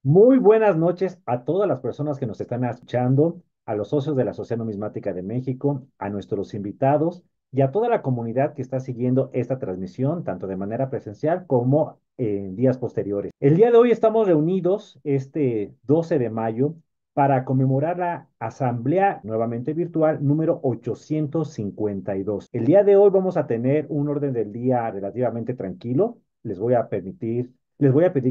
Muy buenas noches a todas las personas que nos están escuchando, a los socios de la Sociedad Numismática de México, a nuestros invitados y a toda la comunidad que está siguiendo esta transmisión, tanto de manera presencial como en días posteriores. El día de hoy estamos reunidos, este 12 de mayo, para conmemorar la Asamblea nuevamente virtual número 852. El día de hoy vamos a tener un orden del día relativamente tranquilo. Les voy a pedir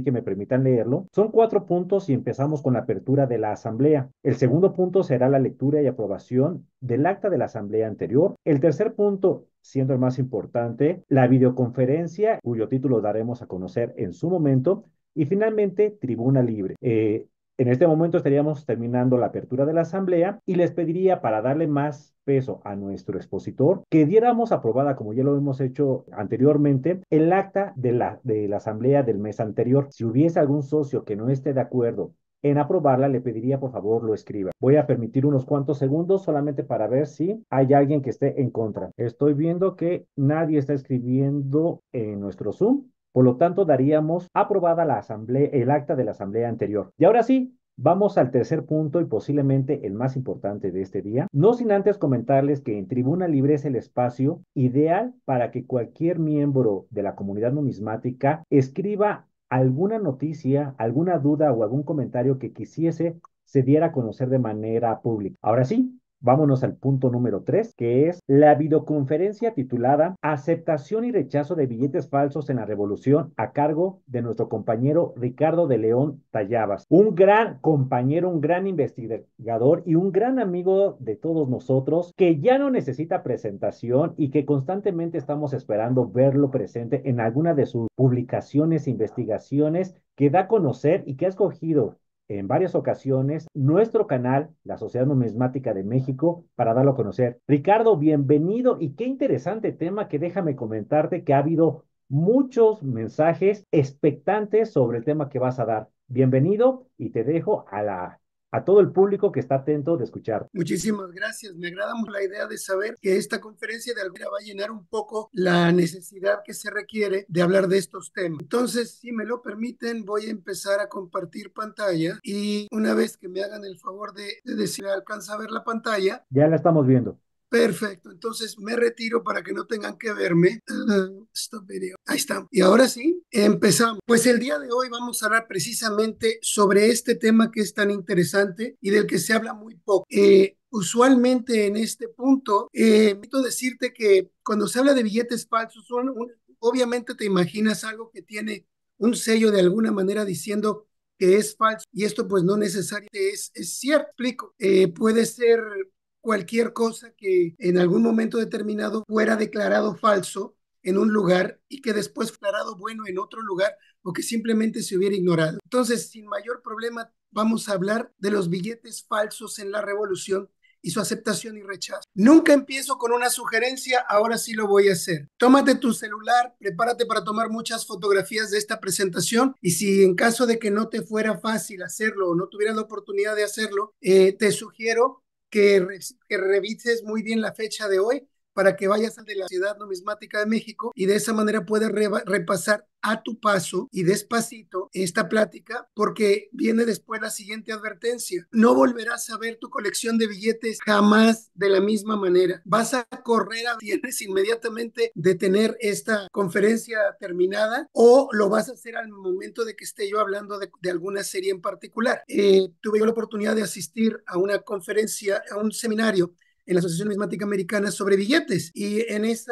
que me permitan leerlo. Son 4 puntos y empezamos con la apertura de la asamblea. El segundo punto será la lectura y aprobación del acta de la asamblea anterior. El tercer punto, siendo el más importante, la videoconferencia, cuyo título daremos a conocer en su momento. Y finalmente, tribuna libre. En este momento estaríamos terminando la apertura de la asamblea y les pediría, para darle más peso a nuestro expositor, que diéramos aprobada, como ya lo hemos hecho anteriormente, el acta de la asamblea del mes anterior. Si hubiese algún socio que no esté de acuerdo en aprobarla, le pediría por favor lo escriba. Voy a permitir unos cuantos segundos solamente para ver si hay alguien que esté en contra. Estoy viendo que nadie está escribiendo en nuestro Zoom. Por lo tanto, daríamos aprobada la asamblea, el acta de la asamblea anterior. Y ahora sí, vamos al tercer punto y posiblemente el más importante de este día, no sin antes comentarles que en Tribuna Libre es el espacio ideal para que cualquier miembro de la comunidad numismática escriba alguna noticia, alguna duda o algún comentario que quisiese se diera a conocer de manera pública. Ahora sí, vámonos al punto número 3, que es la videoconferencia titulada Aceptación y rechazo de billetes falsos en la Revolución, a cargo de nuestro compañero Ricardo de León Tallabas, un gran compañero, un gran investigador y un gran amigo de todos nosotros, que ya no necesita presentación y que constantemente estamos esperando verlo presente en alguna de sus publicaciones, investigaciones que da a conocer y que ha escogido en varias ocasiones nuestro canal, la Sociedad Numismática de México, para darlo a conocer. Ricardo, bienvenido y qué interesante tema, que déjame comentarte que ha habido muchos mensajes expectantes sobre el tema que vas a dar. Bienvenido y te dejo a todo el público que está atento de escuchar. Muchísimas gracias. Me agrada mucho la idea de saber que esta conferencia de alguna manera va a llenar un poco la necesidad que se requiere de hablar de estos temas. Entonces, si me lo permiten, voy a empezar a compartir pantalla y una vez que me hagan el favor de decir, ¿alcanza a ver la pantalla? Ya la estamos viendo. Perfecto, entonces me retiro para que no tengan que verme. Stop video. Ahí está. Y ahora sí, empezamos. Pues el día de hoy vamos a hablar precisamente sobre este tema que es tan interesante y del que se habla muy poco. Usualmente en este punto, necesito decirte que cuando se habla de billetes falsos, obviamente te imaginas algo que tiene un sello de alguna manera diciendo que es falso y esto pues no necesariamente es cierto. Explico. Puede ser cualquier cosa que en algún momento determinado fuera declarado falso en un lugar y que después fue declarado bueno en otro lugar o que simplemente se hubiera ignorado. Entonces, sin mayor problema, vamos a hablar de los billetes falsos en la revolución y su aceptación y rechazo. Nunca empiezo con una sugerencia, ahora sí lo voy a hacer. Tómate tu celular, prepárate para tomar muchas fotografías de esta presentación y si en caso de que no te fuera fácil hacerlo o no tuvieras la oportunidad de hacerlo, te sugiero que revises muy bien la fecha de hoy para que vayas al de la Ciudad Numismática de México y de esa manera puedas repasar a tu paso y despacito esta plática porque viene después la siguiente advertencia. No volverás a ver tu colección de billetes jamás de la misma manera. Vas a correr a tienes inmediatamente de tener esta conferencia terminada o lo vas a hacer al momento de que esté yo hablando de alguna serie en particular. Tuve yo la oportunidad de asistir a una conferencia, a un seminario en la Asociación Numismática Americana sobre billetes. Y en ese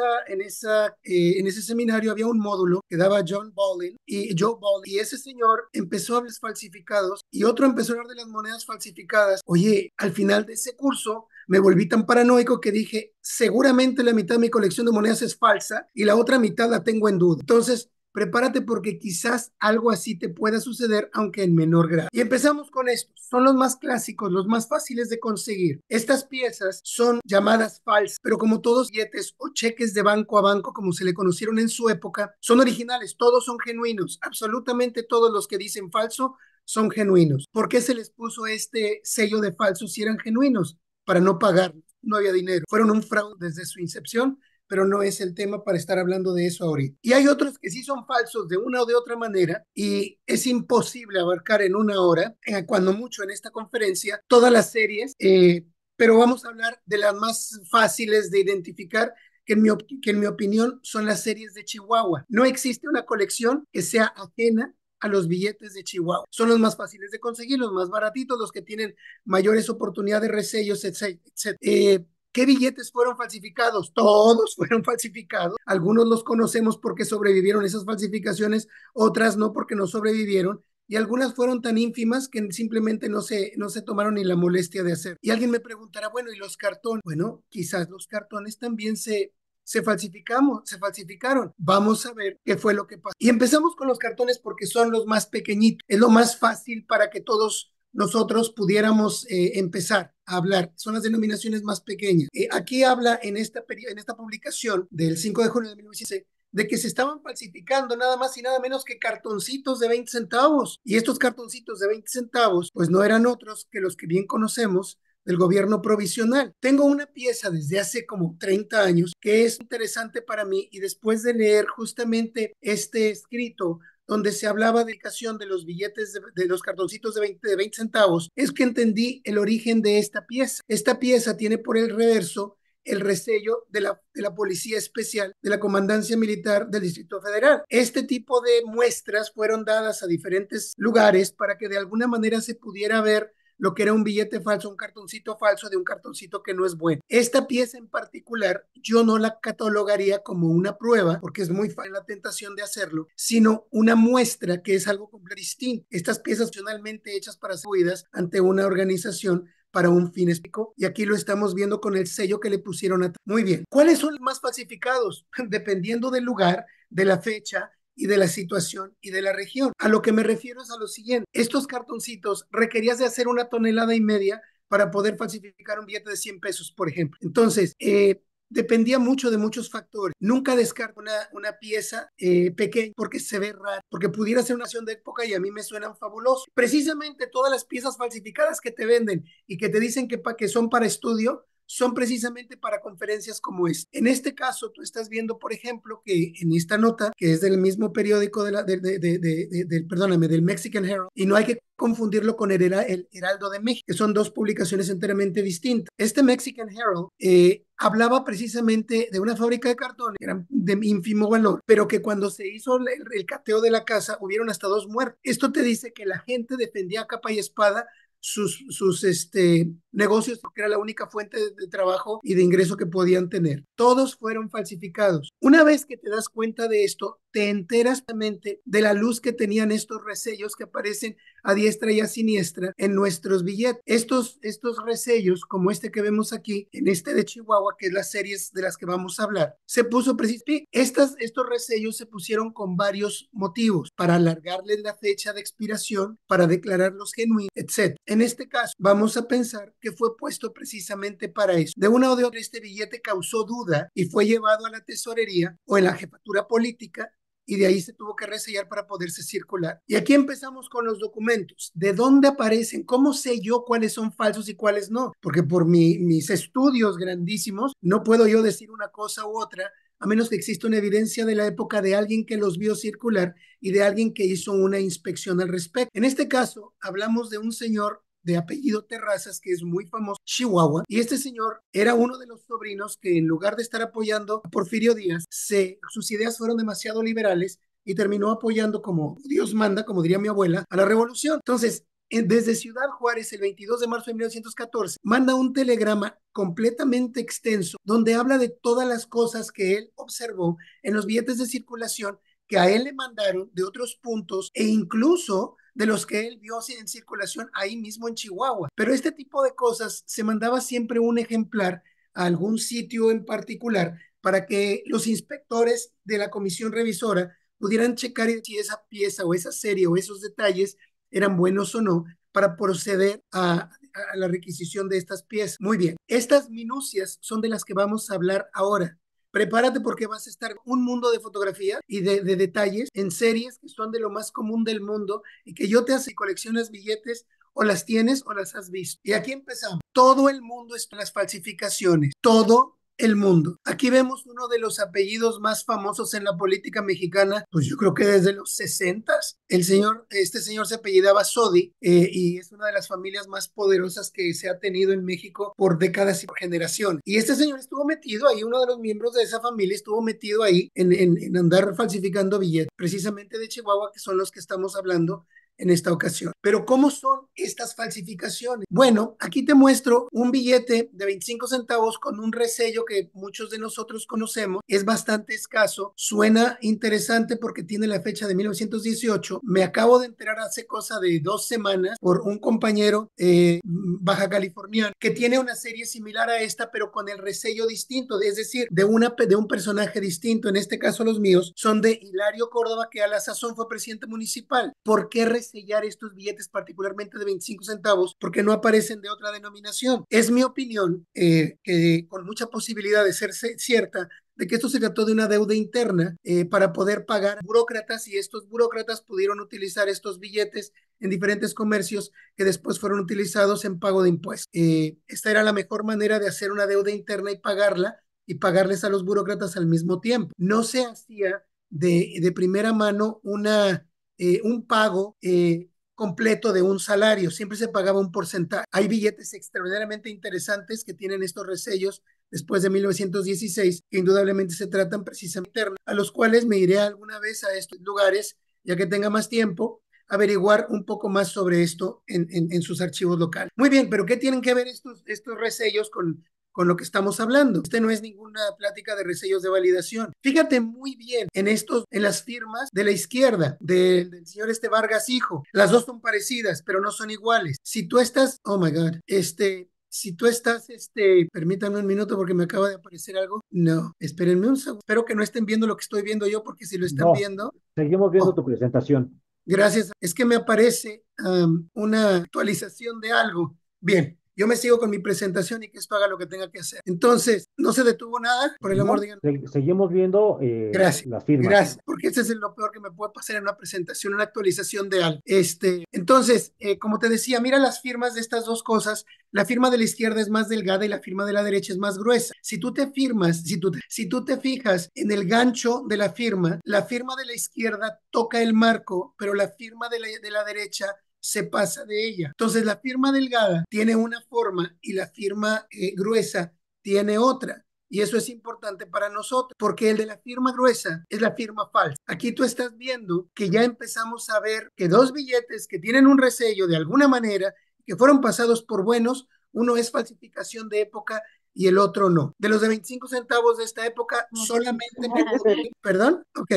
seminario había un módulo que daba Joe Bowling, y ese señor empezó a hablar de falsificados y otro empezó a hablar de las monedas falsificadas. Oye, al final de ese curso me volví tan paranoico que dije, seguramente la mitad de mi colección de monedas es falsa y la otra mitad la tengo en duda. Entonces, prepárate porque quizás algo así te pueda suceder, aunque en menor grado. Y empezamos con estos. Son los más clásicos, los más fáciles de conseguir. Estas piezas son llamadas falsas, pero como todos billetes o cheques de banco a banco, como se le conocieron en su época, son originales, todos son genuinos. Absolutamente todos los que dicen falso son genuinos. ¿Por qué se les puso este sello de falso si eran genuinos? Para no pagar. No había dinero. Fueron un fraude desde su incepción pero no es el tema para estar hablando de eso ahorita. Y hay otros que sí son falsos de una o de otra manera y es imposible abarcar en una hora, cuando mucho en esta conferencia, todas las series, pero vamos a hablar de las más fáciles de identificar, que en mi opinión son las series de Chihuahua. No existe una colección que sea ajena a los billetes de Chihuahua. Son los más fáciles de conseguir, los más baratitos, los que tienen mayores oportunidades de resellos, etc. ¿Qué billetes fueron falsificados? Todos fueron falsificados. Algunos los conocemos porque sobrevivieron esas falsificaciones, otras no porque no sobrevivieron. Y algunas fueron tan ínfimas que simplemente no se tomaron ni la molestia de hacer. Y alguien me preguntará, bueno, ¿y los cartones? Bueno, quizás los cartones también se falsificaron. Vamos a ver qué fue lo que pasó. Y empezamos con los cartones porque son los más pequeñitos. Es lo más fácil para que todos nosotros pudiéramos empezar a hablar. Son las denominaciones más pequeñas. Aquí habla en esta publicación del 5 de junio de 1916 de que se estaban falsificando nada más y nada menos que cartoncitos de 20 centavos. Y estos cartoncitos de 20 centavos, pues no eran otros que los que bien conocemos del gobierno provisional. Tengo una pieza desde hace como 30 años que es interesante para mí y después de leer justamente este escrito donde se hablaba de la aplicación de los billetes de los cartoncitos de 20 centavos, es que entendí el origen de esta pieza. Esta pieza tiene por el reverso el resello de la Policía Especial de la Comandancia Militar del Distrito Federal. Este tipo de muestras fueron dadas a diferentes lugares para que de alguna manera se pudiera ver lo que era un billete falso, un cartoncito falso de un cartoncito que no es bueno. Esta pieza en particular yo no la catalogaría como una prueba, porque es muy fácil la tentación de hacerlo, sino una muestra que es algo completamente distinto. Estas piezas funcionalmente hechas para ser distribuidas ante una organización para un fin específico, y aquí lo estamos viendo con el sello que le pusieron atrás. Muy bien. ¿Cuáles son los más falsificados? Dependiendo del lugar, de la fecha y de la situación y de la región. A lo que me refiero es a lo siguiente. Estos cartoncitos requerías de hacer 1,5 toneladas para poder falsificar un billete de 100 pesos, por ejemplo. Entonces, dependía mucho de muchos factores. Nunca descarto una pieza pequeña porque se ve raro, porque pudiera ser una acción de época y a mí me suenan fabulosos. Precisamente todas las piezas falsificadas que te venden y que te dicen que son para estudio, son precisamente para conferencias como esta. En este caso, tú estás viendo, por ejemplo, que en esta nota, que es del mismo periódico perdóname, del Mexican Herald, y no hay que confundirlo con el Heraldo de México, que son dos publicaciones enteramente distintas. Este Mexican Herald hablaba precisamente de una fábrica de cartón, que eran de ínfimo valor, pero que cuando se hizo el cateo de la casa, hubieron hasta 2 muertos. Esto te dice que la gente defendía a capa y espada sus negocios, porque era la única fuente de trabajo y de ingreso que podían tener. Todos fueron falsificados. Una vez que te das cuenta de esto, te enteras realmente de la luz que tenían estos resellos que aparecen a diestra y a siniestra en nuestros billetes. Estos resellos, como este que vemos aquí, en este de Chihuahua, que es las series de las que vamos a hablar, se puso precisamente, estos resellos se pusieron con varios motivos, para alargarles la fecha de expiración, para declararlos genuinos, etc. En este caso, vamos a pensar que fue puesto precisamente para eso. De una o de otra, este billete causó duda y fue llevado a la tesorería o en la jefatura política, y de ahí se tuvo que resellar para poderse circular. Y aquí empezamos con los documentos. ¿De dónde aparecen? ¿Cómo sé yo cuáles son falsos y cuáles no? Porque por mis estudios grandísimos no puedo yo decir una cosa u otra, a menos que exista una evidencia de la época de alguien que los vio circular y de alguien que hizo una inspección al respecto. En este caso, hablamos de un señor de apellido Terrazas, que es muy famoso, Chihuahua, y este señor era uno de los sobrinos que en lugar de estar apoyando a Porfirio Díaz, sus ideas fueron demasiado liberales y terminó apoyando, como Dios manda, como diría mi abuela, a la revolución. Entonces, desde Ciudad Juárez, el 22 de marzo de 1914, manda un telegrama completamente extenso donde habla de todas las cosas que él observó en los billetes de circulación que a él le mandaron de otros puntos e incluso de los que él vio en circulación ahí mismo en Chihuahua. Pero este tipo de cosas se mandaba siempre un ejemplar a algún sitio en particular para que los inspectores de la comisión revisora pudieran checar si esa pieza o esa serie o esos detalles eran buenos o no para proceder a la requisición de estas piezas. Muy bien, estas minucias son de las que vamos a hablar ahora. Prepárate porque vas a estar en un mundo de fotografía y de detalles en series que son de lo más común del mundo y que yo te hace coleccionas billetes o las tienes o las has visto. Y aquí empezamos. Todo el mundo está en las falsificaciones. Todo el mundo. Aquí vemos uno de los apellidos más famosos en la política mexicana, pues yo creo que desde los 60. Este señor se apellidaba Sodi, y es una de las familias más poderosas que se ha tenido en México por décadas y por generación. Y este señor estuvo metido ahí, uno de los miembros de esa familia estuvo metido ahí en andar falsificando billetes, precisamente de Chihuahua, que son los que estamos hablando en esta ocasión. Pero ¿cómo son estas falsificaciones? Bueno, aquí te muestro un billete de 25 centavos con un resello que muchos de nosotros conocemos. Es bastante escaso. Suena interesante porque tiene la fecha de 1918. Me acabo de enterar hace cosa de 2 semanas por un compañero baja californiano que tiene una serie similar a esta, pero con el resello distinto, es decir, de un personaje distinto. En este caso, los míos son de Hilario Córdoba, que a la sazón fue presidente municipal. ¿Por qué sellar estos billetes, particularmente de 25 centavos, porque no aparecen de otra denominación? Es mi opinión, que con mucha posibilidad de ser cierta, de que esto se trató de una deuda interna para poder pagar burócratas, y estos burócratas pudieron utilizar estos billetes en diferentes comercios que después fueron utilizados en pago de impuestos. Esta era la mejor manera de hacer una deuda interna y pagarla, y pagarles a los burócratas al mismo tiempo. No se hacía de primera mano un pago completo de un salario, siempre se pagaba un porcentaje. Hay billetes extraordinariamente interesantes que tienen estos resellos después de 1916, que indudablemente se tratan precisamente internos, a los cuales me iré alguna vez a estos lugares, ya que tenga más tiempo, averiguar un poco más sobre esto en sus archivos locales. Muy bien, pero ¿qué tienen que ver estos resellos con lo que estamos hablando? Este no es ninguna plática de resellos de validación. Fíjate muy bien en las firmas de la izquierda del señor Vargas hijo. Las dos son parecidas, pero no son iguales. Si tú estás, oh my God, si tú estás, permítanme un minuto porque me acaba de aparecer algo. No, espérenme un segundo. Espero que no estén viendo lo que estoy viendo yo, porque si lo están No, viendo, seguimos viendo oh, tu presentación. gracias. Es que me aparece una actualización de algo. Bien, yo me sigo con mi presentación y que esto haga lo que tenga que hacer. Entonces, no se detuvo nada, por el amor No, de Dios. seguimos viendo Gracias. las firmas. Gracias, porque ese es lo peor que me puede pasar en una presentación, una actualización de algo. Entonces, como te decía, mira las firmas de estas dos cosas. La firma de la izquierda es más delgada y la firma de la derecha es más gruesa. Si tú te fijas en el gancho de la firma de la izquierda toca el marco, pero la firma de la derecha se pasa de ella. Entonces, la firma delgada tiene una forma y la firma gruesa tiene otra. Y eso es importante para nosotros, porque el de la firma gruesa es la firma falsa. Aquí tú estás viendo que ya empezamos a ver que dos billetes que tienen un resello de alguna manera, que fueron pasados por buenos, uno es falsificación de época y el otro no. De los de 25 centavos de esta época, solamente me pude, perdón, ok,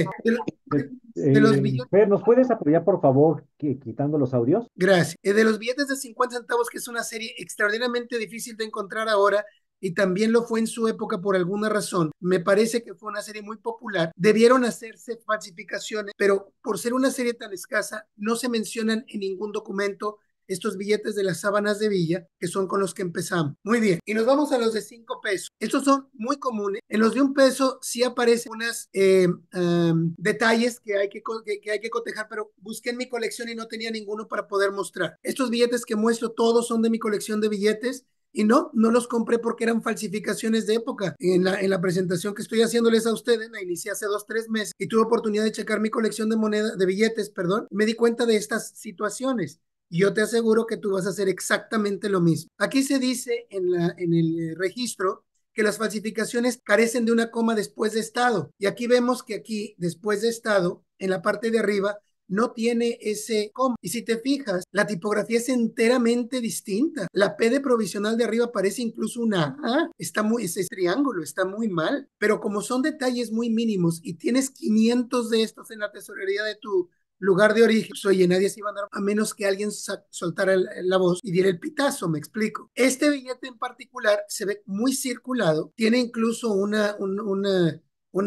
de los billetes, Fer, ¿nos puedes apoyar, por favor, quitando los audios? gracias. De los billetes de 50 centavos, que es una serie extraordinariamente difícil de encontrar ahora, y también lo fue en su época por alguna razón. Me parece que fue una serie muy popular. Debieron hacerse falsificaciones, pero por ser una serie tan escasa, no se mencionan en ningún documento estos billetes de las sábanas de Villa, que son con los que empezamos. Muy bien, y nos vamos a los de 5 pesos. Estos son muy comunes. En los de 1 peso sí aparecen unos detalles que hay que cotejar, pero busqué en mi colección y no tenía ninguno para poder mostrar. Estos billetes que muestro todos son de mi colección de billetes. Y no los compré porque eran falsificaciones de época. En la presentación que estoy haciéndoles a ustedes, la inicié hace 2, 3 meses y tuve oportunidad de checar mi colección de billetes, perdón. Me di cuenta de estas situaciones. Y yo te aseguro que tú vas a hacer exactamente lo mismo. Aquí se dice en el registro que las falsificaciones carecen de una coma después de estado. Y aquí vemos que aquí, después de estado, en la parte de arriba, no tiene ese coma. Y si te fijas, la tipografía es enteramente distinta. La P de provisional de arriba parece incluso una A. Ese triángulo está muy mal. Pero como son detalles muy mínimos y tienes 500 de estos en la tesorería de tu lugar de origen, pues, oye, nadie se iba a dar a menos que alguien soltara la voz y diera el pitazo, me explico. Este billete en particular se ve muy circulado, tiene incluso un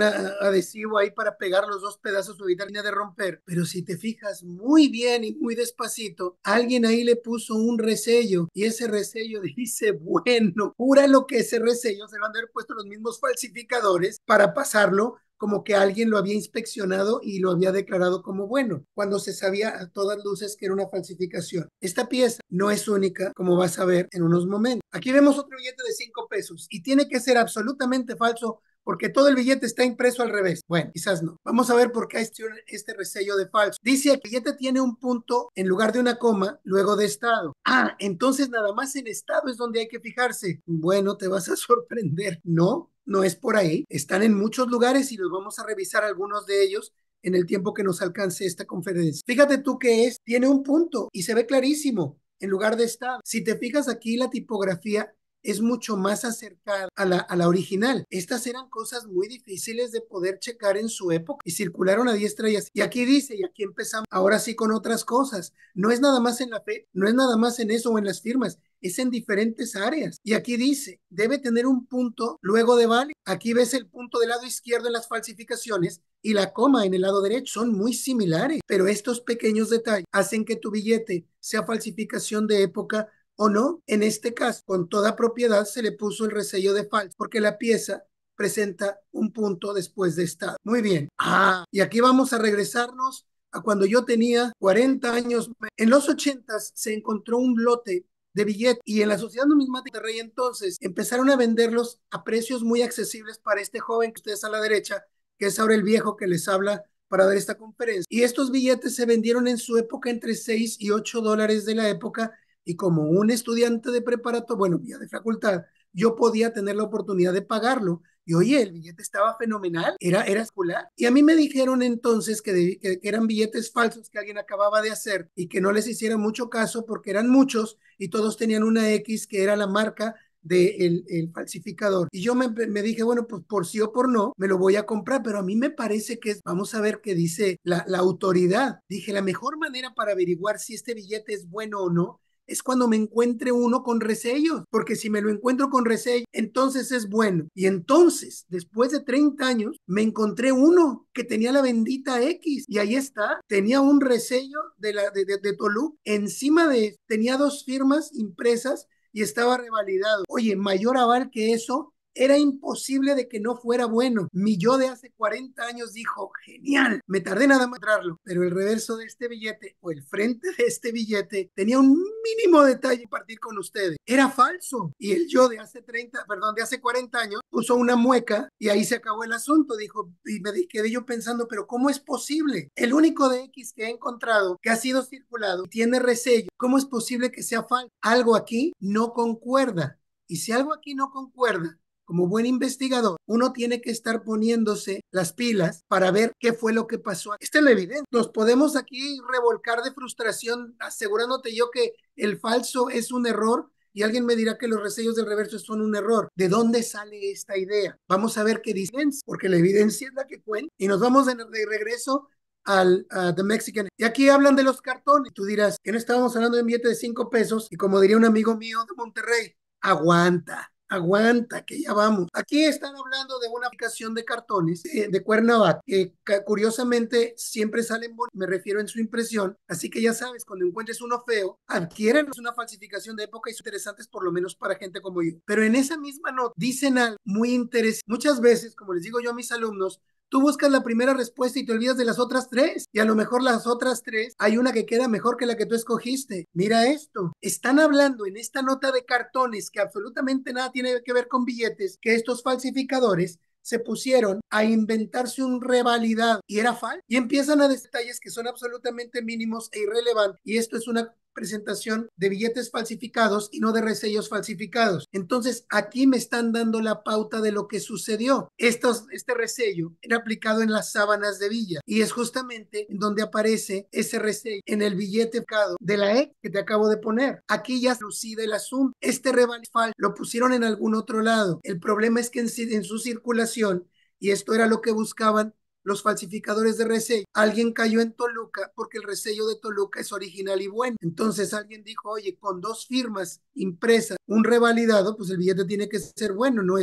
adhesivo ahí para pegar los dos pedazos o evitar de romper, pero si te fijas muy bien y muy despacito, alguien ahí le puso un resello y ese resello dice, bueno, júralo que ese resello se lo han de haber puesto los mismos falsificadores para pasarlo como que alguien lo había inspeccionado y lo había declarado como bueno, cuando se sabía a todas luces que era una falsificación. Esta pieza no es única, como vas a ver en unos momentos. Aquí vemos otro billete de 5 pesos y tiene que ser absolutamente falso porque todo el billete está impreso al revés. Bueno, quizás no. Vamos a ver por qué hay este resello de falso. Dice que el billete tiene un punto en lugar de una coma, luego de estado. Ah, entonces nada más en estado es donde hay que fijarse. Bueno, te vas a sorprender. No, no es por ahí. Están en muchos lugares y los vamos a revisar algunos de ellos en el tiempo que nos alcance esta conferencia. Fíjate tú que tiene un punto y se ve clarísimo en lugar de estado. Si te fijas aquí, la tipografía es mucho más acercada a la original. Estas eran cosas muy difíciles de poder checar en su época y circularon a diestra y así. Y aquí dice, y aquí empezamos ahora sí con otras cosas. No es nada más en la fe, no es nada más en eso o en las firmas, es en diferentes áreas. Y aquí dice, debe tener un punto luego de vale. Aquí ves el punto del lado izquierdo en las falsificaciones y la coma en el lado derecho. Son muy similares, pero estos pequeños detalles hacen que tu billete sea falsificación de época o no. En este caso, con toda propiedad se le puso el resello de falso porque la pieza presenta un punto después de estado. Muy bien. Ah, y aquí vamos a regresarnos a cuando yo tenía 40 años. En los 80 se encontró un lote de billetes y en la Sociedad Numismática de Rey entonces empezaron a venderlos a precios muy accesibles para este joven que ustedes a la derecha, que es ahora el viejo que les habla para dar esta conferencia. Y estos billetes se vendieron en su época entre 6 y 8 dólares de la época y como un estudiante de preparatoria, bueno, ya de facultad, yo podía tener la oportunidad de pagarlo. Y oye, el billete estaba fenomenal, era escolar. Y a mí me dijeron entonces que eran billetes falsos que alguien acababa de hacer y que no les hiciera mucho caso porque eran muchos y todos tenían una X que era la marca del el falsificador. Y yo me dije, bueno, pues por sí o por no, me lo voy a comprar, pero a mí me parece que vamos a ver qué dice la autoridad. Dije, la mejor manera para averiguar si este billete es bueno o no es cuando me encuentre uno con resellos, porque si me lo encuentro con resello, entonces es bueno. Y entonces, después de 30 años, me encontré uno que tenía la bendita X y ahí está, tenía un resello de Toluca, encima tenía 2 firmas impresas y estaba revalidado. Oye, mayor aval que eso, era imposible de que no fuera bueno. Mi yo de hace 40 años dijo, genial, me tardé nada más en encontrarlo, pero el reverso de este billete o el frente de este billete tenía un mínimo detalle a partir con ustedes. Era falso. Y el yo de hace 30, perdón, de hace 40 años puso una mueca y ahí se acabó el asunto. Dijo, y me quedé yo pensando, pero ¿cómo es posible? El único de X que he encontrado que ha sido circulado y tiene resello, ¿cómo es posible que sea falso? Algo aquí no concuerda. Y si algo aquí no concuerda, como buen investigador, uno tiene que estar poniéndose las pilas para ver qué fue lo que pasó. Esta es la evidencia. Nos podemos aquí revolcar de frustración asegurándote yo que el falso es un error y alguien me dirá que los resellos del reverso son un error. ¿De dónde sale esta idea? Vamos a ver qué dicen, porque la evidencia es la que cuenta. Y nos vamos de regreso al The Mexican. Y aquí hablan de los cartones. Tú dirás, que no estábamos hablando de un billete de 5 pesos y como diría un amigo mío de Monterrey, aguanta. Aguanta, que ya vamos. Aquí están hablando de una aplicación de cartones de Cuernavaca, que curiosamente siempre salen bonitos, me refiero en su impresión. Así que ya sabes, cuando encuentres uno feo, adquieren una falsificación de época y son interesantes por lo menos para gente como yo. Pero en esa misma nota dicen algo muy interesante. Muchas veces, como les digo yo a mis alumnos, tú buscas la primera respuesta y te olvidas de las otras 3. Y a lo mejor las otras 3, hay una que queda mejor que la que tú escogiste. Mira esto. Están hablando en esta nota de cartones que absolutamente nada tiene que ver con billetes, que estos falsificadores se pusieron a inventarse un revalidado y era falso. Y empiezan a detalles que son absolutamente mínimos e irrelevantes. Y esto es una presentación de billetes falsificados y no de resellos falsificados. Entonces, aquí me están dando la pauta de lo que sucedió. Este resello era aplicado en las sábanas de Villa y es justamente en donde aparece ese resello en el billete de la ex que te acabo de poner. Aquí ya lucida el asunto. Este revalidado lo pusieron en algún otro lado. El problema es que en su circulación, y esto era lo que buscaban los falsificadores de resello, alguien cayó en Toluca porque el resello de Toluca es original y bueno. Entonces alguien dijo, oye, con 2 firmas impresas, un revalidado, pues el billete tiene que ser bueno, no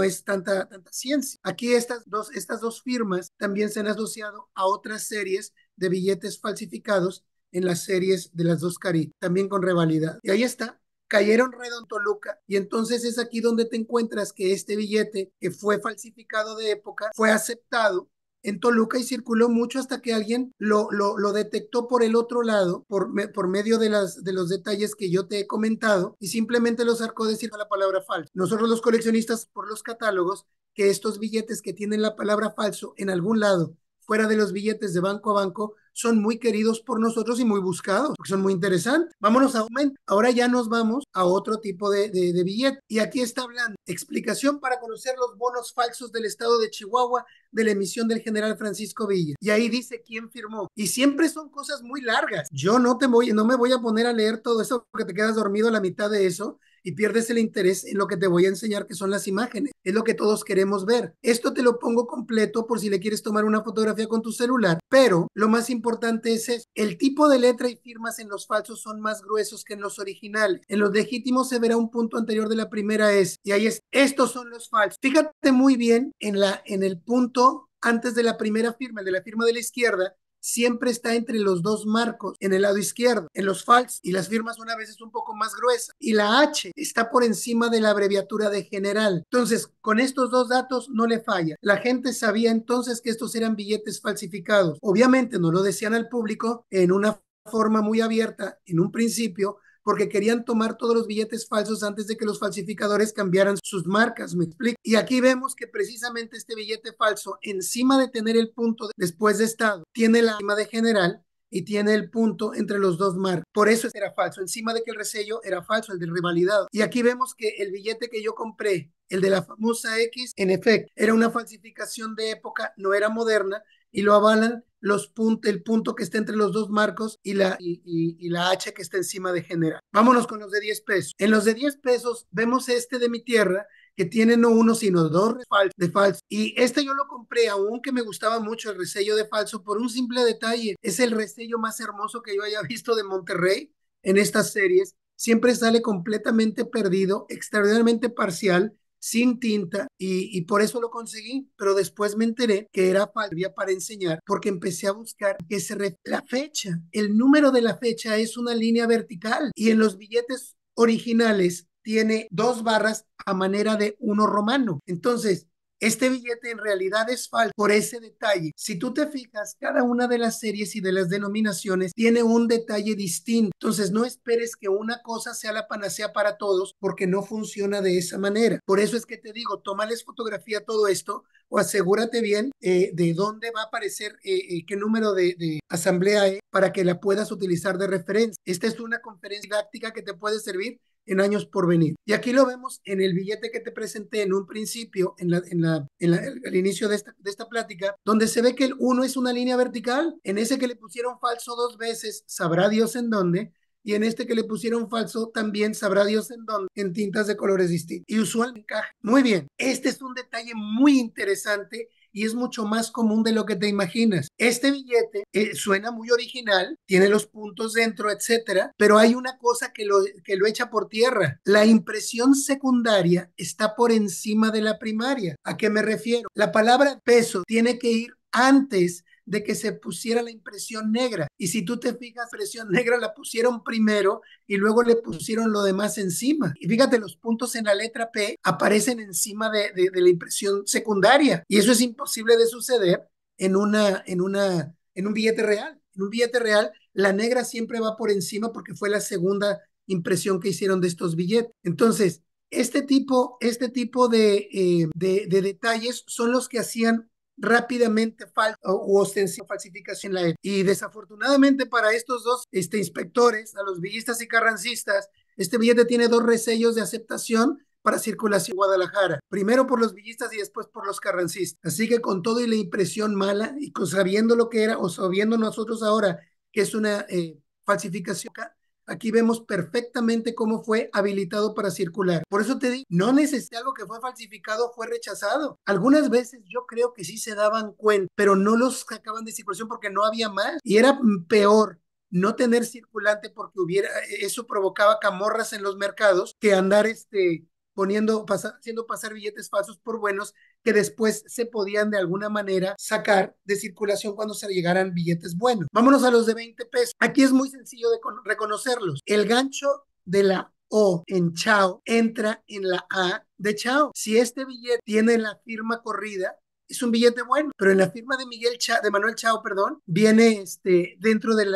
es tanta ciencia. Aquí estas dos firmas también se han asociado a otras series de billetes falsificados en las series de las dos caritas, también con revalidado. Y ahí está. cayeron redondo en Toluca, y entonces es aquí donde te encuentras que este billete que fue falsificado de época fue aceptado en Toluca y circuló mucho hasta que alguien lo detectó por el otro lado, por medio de los detalles que yo te he comentado, y simplemente lo sacó decir la palabra falso. Nosotros los coleccionistas, por los catálogos, que estos billetes que tienen la palabra falso en algún lado, fuera de los billetes de banco a banco, son muy queridos por nosotros y muy buscados, porque son muy interesantes. Vámonos a aumento. Ahora ya nos vamos a otro tipo de billete. Y aquí está hablando, explicación para conocer los bonos falsos del estado de Chihuahua de la emisión del general Francisco Villa. Y ahí dice quién firmó. Y siempre son cosas muy largas. Yo no me voy a poner a leer todo eso porque te quedas dormido a la mitad de eso y pierdes el interés en lo que te voy a enseñar, que son las imágenes. Es lo que todos queremos ver. Esto te lo pongo completo por si le quieres tomar una fotografía con tu celular, pero lo más importante es eso. El tipo de letra y firmas en los falsos son más gruesos que en los originales. En los legítimos se verá un punto anterior de la primera S, y ahí es, estos son los falsos. Fíjate muy bien en el punto antes de la primera firma, de la firma de la izquierda, siempre está entre los dos marcos en el lado izquierdo, en los falsos, y las firmas son a veces un poco más gruesas. Y la H está por encima de la abreviatura de general. Entonces, con estos dos datos no le falla. La gente sabía entonces que estos eran billetes falsificados. Obviamente no lo decían al público en una forma muy abierta en un principio, porque querían tomar todos los billetes falsos antes de que los falsificadores cambiaran sus marcas, me explico. Y aquí vemos que precisamente este billete falso, encima de tener el punto después de estado, tiene la firma de general y tiene el punto entre los dos marcos. Por eso era falso, encima de que el resello era falso, el de revalidado. Y aquí vemos que el billete que yo compré, el de la famosa X, en efecto, era una falsificación de época, no era moderna, y lo avalan el punto que está entre los dos marcos y la H que está encima de general. Vámonos con los de 10 pesos. En los de 10 pesos vemos este de mi tierra, que tiene no uno, sino dos de falso. Y este yo lo compré, aunque me gustaba mucho el resello de falso, por un simple detalle. Es el resello más hermoso que yo haya visto de Monterrey en estas series. Siempre sale completamente perdido, extraordinariamente parcial, sin tinta, y por eso lo conseguí, pero después me enteré que era para enseñar, porque empecé a buscar que la fecha, el número de la fecha es una línea vertical, y en los billetes originales tiene dos barras a manera de uno romano. Entonces, este billete en realidad es falso por ese detalle. Si tú te fijas, cada una de las series y de las denominaciones tiene un detalle distinto. Entonces, no esperes que una cosa sea la panacea para todos, porque no funciona de esa manera. Por eso es que te digo, tómales fotografía a todo esto, o asegúrate bien de dónde va a aparecer, qué número de asamblea es, para que la puedas utilizar de referencia. Esta es una conferencia didáctica que te puede servir en años por venir. Y aquí lo vemos en el billete que te presenté en un principio, al inicio de esta plática, donde se ve que el 1 es una línea vertical. En ese que le pusieron falso dos veces, sabrá Dios en dónde, y en este que le pusieron falso también sabrá Dios en dónde, en tintas de colores distintos. Y usualmente encaja. Muy bien, este es un detalle muy interesante y es mucho más común de lo que te imaginas. Este billete suena muy original, tiene los puntos dentro, etcétera, pero hay una cosa que lo echa por tierra. La impresión secundaria está por encima de la primaria. ¿A qué me refiero? La palabra peso tiene que ir antes de que se pusiera la impresión negra. Y si tú te fijas, la impresión negra la pusieron primero y luego le pusieron lo demás encima. Y fíjate, los puntos en la letra P aparecen encima de la impresión secundaria. Y eso es imposible de suceder en un billete real. En un billete real, la negra siempre va por encima porque fue la segunda impresión que hicieron de estos billetes. Entonces, este tipo de detalles son los que hacían rápidamente o ostensiva falsificación en la época. Y desafortunadamente para estos dos inspectores, a los villistas y carrancistas, este billete tiene dos resellos de aceptación para circulación en Guadalajara, primero por los villistas y después por los carrancistas. Así que con todo y la impresión mala, y sabiendo lo que era, o sabiendo nosotros ahora que es una falsificación, aquí vemos perfectamente cómo fue habilitado para circular. Por eso te digo, no necesariamente algo que fue falsificado fue rechazado. Algunas veces yo creo que sí se daban cuenta, pero no los sacaban de circulación porque no había más. Y era peor no tener circulante porque eso provocaba camorras en los mercados que andar haciendo pasar billetes falsos por buenos que después se podían de alguna manera sacar de circulación cuando se llegaran billetes buenos. Vámonos a los de 20 pesos. Aquí es muy sencillo de reconocerlos. El gancho de la O en Chao, entra en la A de Chao. Si este billete tiene la firma corrida, es un billete bueno, pero en la firma de de Manuel Chao, perdón, viene dentro del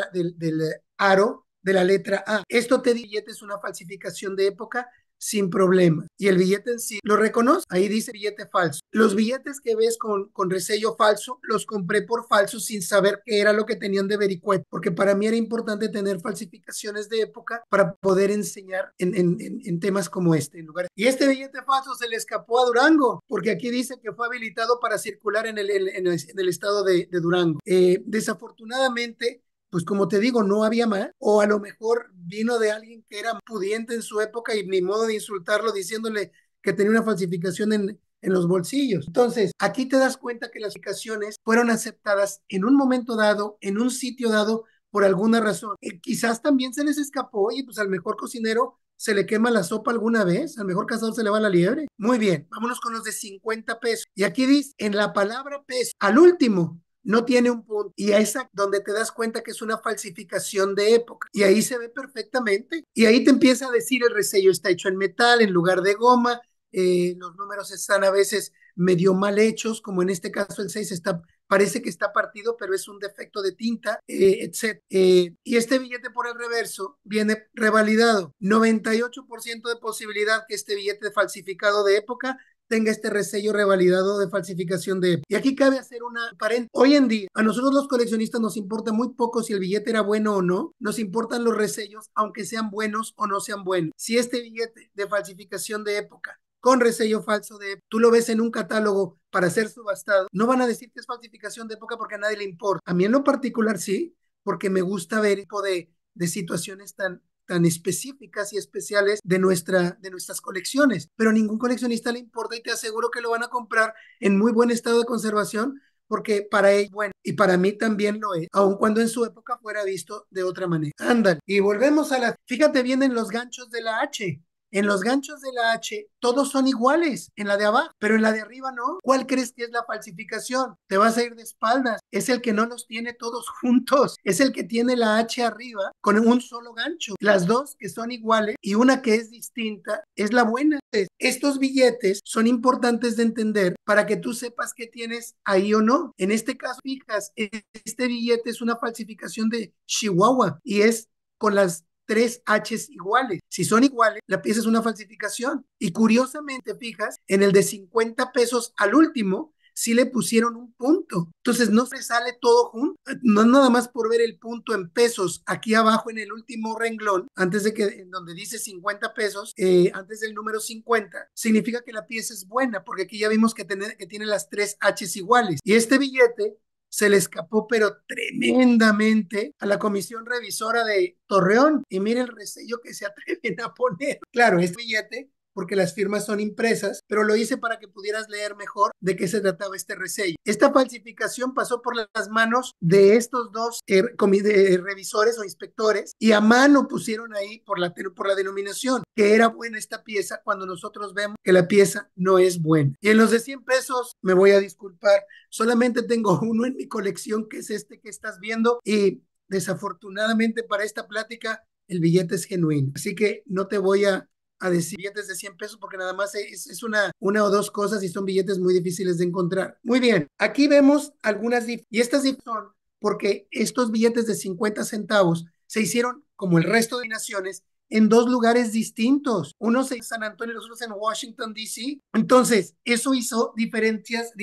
aro de la letra A. Esto te dice que el billete es una falsificación de época sin problema. Y el billete en sí lo reconoce. Ahí dice billete falso. Los billetes que ves con resello falso, los compré por falso sin saber qué era lo que tenían de vericueto, porque para mí era importante tener falsificaciones de época para poder enseñar en temas como este. Y este billete falso se le escapó a Durango, porque aquí dice que fue habilitado para circular en el estado de Durango. Desafortunadamente, pues como te digo, no había más, o a lo mejor vino de alguien que era pudiente en su época y ni modo de insultarlo diciéndole que tenía una falsificación en los bolsillos. Entonces, aquí te das cuenta que las falsificaciones fueron aceptadas en un momento dado, en un sitio dado, por alguna razón. Quizás también se les escapó y pues al mejor cocinero se le quema la sopa alguna vez, al mejor cazador se le va la liebre. Muy bien, vámonos con los de 50 pesos. Y aquí dice, en la palabra peso, al último, no tiene un punto. Y es donde te das cuenta que es una falsificación de época. Y ahí se ve perfectamente. Y ahí te empieza a decir el resello está hecho en metal en lugar de goma. Los números están a veces medio mal hechos, como en este caso el 6 parece que está partido, pero es un defecto de tinta, etc. Y este billete por el reverso viene revalidado. 98% de posibilidad que este billete falsificado de época tenga este resello revalidado de falsificación de época. Y aquí cabe hacer una paréntesis. Hoy en día, a nosotros los coleccionistas nos importa muy poco si el billete era bueno o no, nos importan los resellos, aunque sean buenos o no sean buenos. Si este billete de falsificación de época con resello falso tú lo ves en un catálogo para ser subastado, no van a decir que es falsificación de época porque a nadie le importa. A mí en lo particular sí, porque me gusta ver tipo de situaciones tan específicas y especiales de nuestras colecciones, pero a ningún coleccionista le importa y te aseguro que lo van a comprar en muy buen estado de conservación porque para él, bueno, y para mí también lo es, aun cuando en su época fuera visto de otra manera. Ándale, y volvemos fíjate bien en los ganchos de la H. En los ganchos de la H, todos son iguales en la de abajo, pero en la de arriba no. ¿Cuál crees que es la falsificación? Te vas a ir de espaldas. Es el que no los tiene todos juntos. Es el que tiene la H arriba con un solo gancho. Las dos que son iguales y una que es distinta es la buena. Estos billetes son importantes de entender para que tú sepas qué tienes ahí o no. En este caso, fijas, este billete es una falsificación de Chihuahua y es con las tres H's iguales. Si son iguales, la pieza es una falsificación. Y curiosamente, fijas, en el de 50 pesos al último, sí le pusieron un punto. Entonces no se sale todo junto. No es nada más por ver el punto en pesos aquí abajo en el último renglón, antes de que, en donde dice 50 pesos, antes del número 50, significa que la pieza es buena, porque aquí ya vimos que tiene las tres H's iguales. Y este billete se le escapó, pero tremendamente, a la comisión revisora de Torreón. Y mire el resello que se atreven a poner. Claro, este billete, porque las firmas son impresas, pero lo hice para que pudieras leer mejor de qué se trataba este resello. Esta falsificación pasó por las manos de estos dos revisores o inspectores y a mano pusieron ahí por la denominación que era buena esta pieza cuando nosotros vemos que la pieza no es buena. Y en los de 100 pesos, me voy a disculpar, solamente tengo uno en mi colección que es este que estás viendo y desafortunadamente para esta plática el billete es genuino. Así que no te voy a decir billetes de 100 pesos porque nada más es una o dos cosas y son billetes muy difíciles de encontrar. Muy bien, aquí vemos algunas y estas son porque estos billetes de 50 centavos se hicieron como el resto de naciones en dos lugares distintos. Unos en San Antonio y los otros en Washington, D.C. Entonces, eso hizo diferencias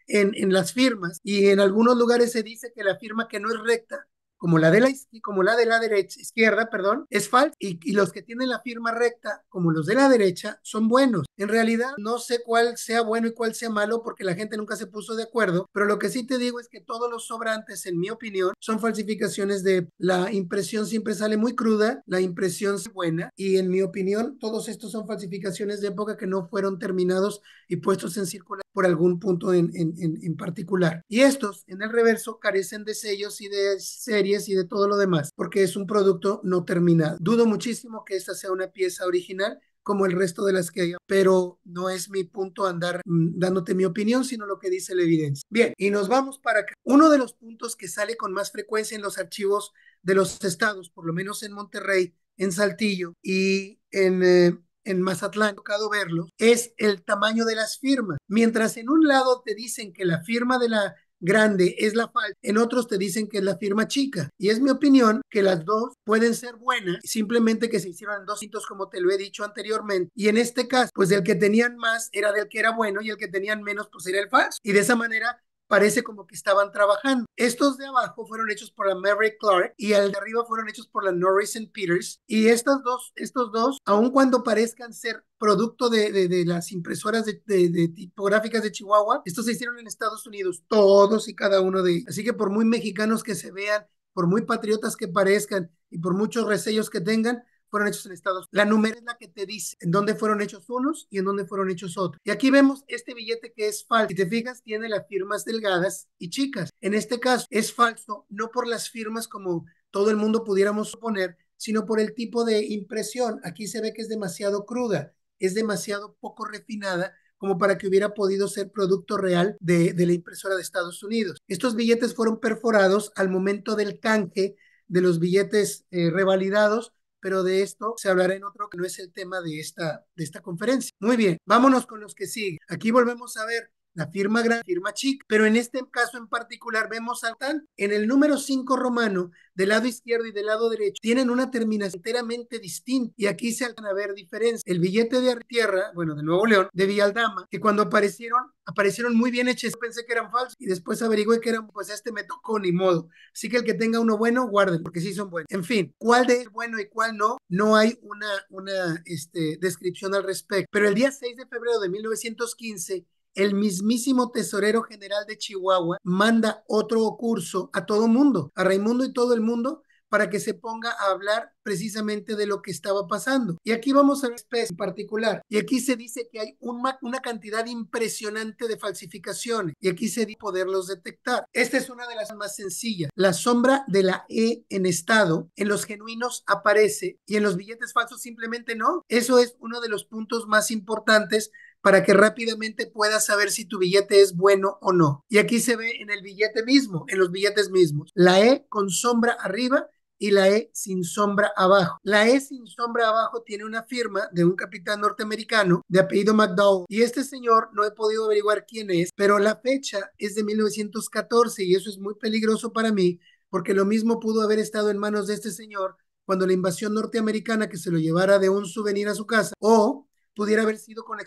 en las firmas y en algunos lugares se dice que la firma que no es recta como la de la derecha, izquierda, perdón, es falsa y los que tienen la firma recta, como los de la derecha, son buenos. En realidad, no sé cuál sea bueno y cuál sea malo porque la gente nunca se puso de acuerdo, pero lo que sí te digo es que todos los sobrantes, en mi opinión, son falsificaciones de la impresión siempre sale muy cruda, la impresión es buena y en mi opinión, todos estos son falsificaciones de época que no fueron terminados y puestos en circulación por algún punto en particular. Y estos, en el reverso, carecen de sellos y de series y de todo lo demás, porque es un producto no terminado. Dudo muchísimo que esta sea una pieza original, como el resto de las que hay, pero no es mi punto andar dándote mi opinión, sino lo que dice la evidencia. Bien, y nos vamos para acá. Uno de los puntos que sale con más frecuencia en los archivos de los estados, por lo menos en Monterrey, en Saltillo y en Mazatlán, he tocado verlo, es el tamaño de las firmas. Mientras en un lado te dicen que la firma de la grande es la falsa, en otros te dicen que es la firma chica. Y es mi opinión que las dos pueden ser buenas, simplemente que se hicieron dos cintos como te lo he dicho anteriormente. Y en este caso, pues del que tenían más era del que era bueno y el que tenían menos pues era el falso. Y de esa manera parece como que estaban trabajando. Estos de abajo fueron hechos por la Maverick Clark y el de arriba fueron hechos por la Norris and Peters. Y estos dos, aun cuando parezcan ser producto de las impresoras de tipográficas de Chihuahua, estos se hicieron en Estados Unidos, todos y cada uno de ellos. Así que por muy mexicanos que se vean, por muy patriotas que parezcan y por muchos resellos que tengan, fueron hechos en Estados Unidos. La numeración es la que te dice en dónde fueron hechos unos y en dónde fueron hechos otros. Y aquí vemos este billete que es falso. Si te fijas, tiene las firmas delgadas y chicas. En este caso es falso, no por las firmas como todo el mundo pudiéramos suponer, sino por el tipo de impresión. Aquí se ve que es demasiado cruda, es demasiado poco refinada como para que hubiera podido ser producto real de la impresora de Estados Unidos. Estos billetes fueron perforados al momento del canje de los billetes revalidados, pero de esto se hablará en otro que no es el tema de esta conferencia. Muy bien, vámonos con los que siguen. Aquí volvemos a ver la firma grande, firma chica, pero en este caso en particular vemos a Tan en el número 5 romano, del lado izquierdo y del lado derecho, tienen una terminación enteramente distinta y aquí se alcanzan a ver diferencias. El billete de tierra, bueno, de Nuevo León, de Villaldama, que cuando aparecieron muy bien hechos, pensé que eran falsos y después averigüé que eran, pues este me tocó, ni modo. Así que el que tenga uno bueno, guarden, porque sí son buenos. En fin, cuál de es bueno y cuál no, no hay una descripción al respecto. Pero el día 6 de febrero de 1915, el mismísimo tesorero general de Chihuahua manda otro curso a todo mundo, a Raimundo y todo el mundo, para que se ponga a hablar precisamente de lo que estaba pasando. Y aquí vamos a ver especie en particular. Y aquí se dice que hay una cantidad impresionante de falsificaciones. Y aquí se dice poderlos detectar. Esta es una de las más sencillas. La sombra de la E en estado en los genuinos aparece y en los billetes falsos simplemente no. Eso es uno de los puntos más importantes para que rápidamente puedas saber si tu billete es bueno o no. Y aquí se ve en el billete mismo, en los billetes mismos, la E con sombra arriba y la E sin sombra abajo. La E sin sombra abajo tiene una firma de un capitán norteamericano de apellido McDowell. Y este señor no he podido averiguar quién es, pero la fecha es de 1914 y eso es muy peligroso para mí porque lo mismo pudo haber estado en manos de este señor cuando la invasión norteamericana que se lo llevara de un souvenir a su casa o pudiera haber sido con la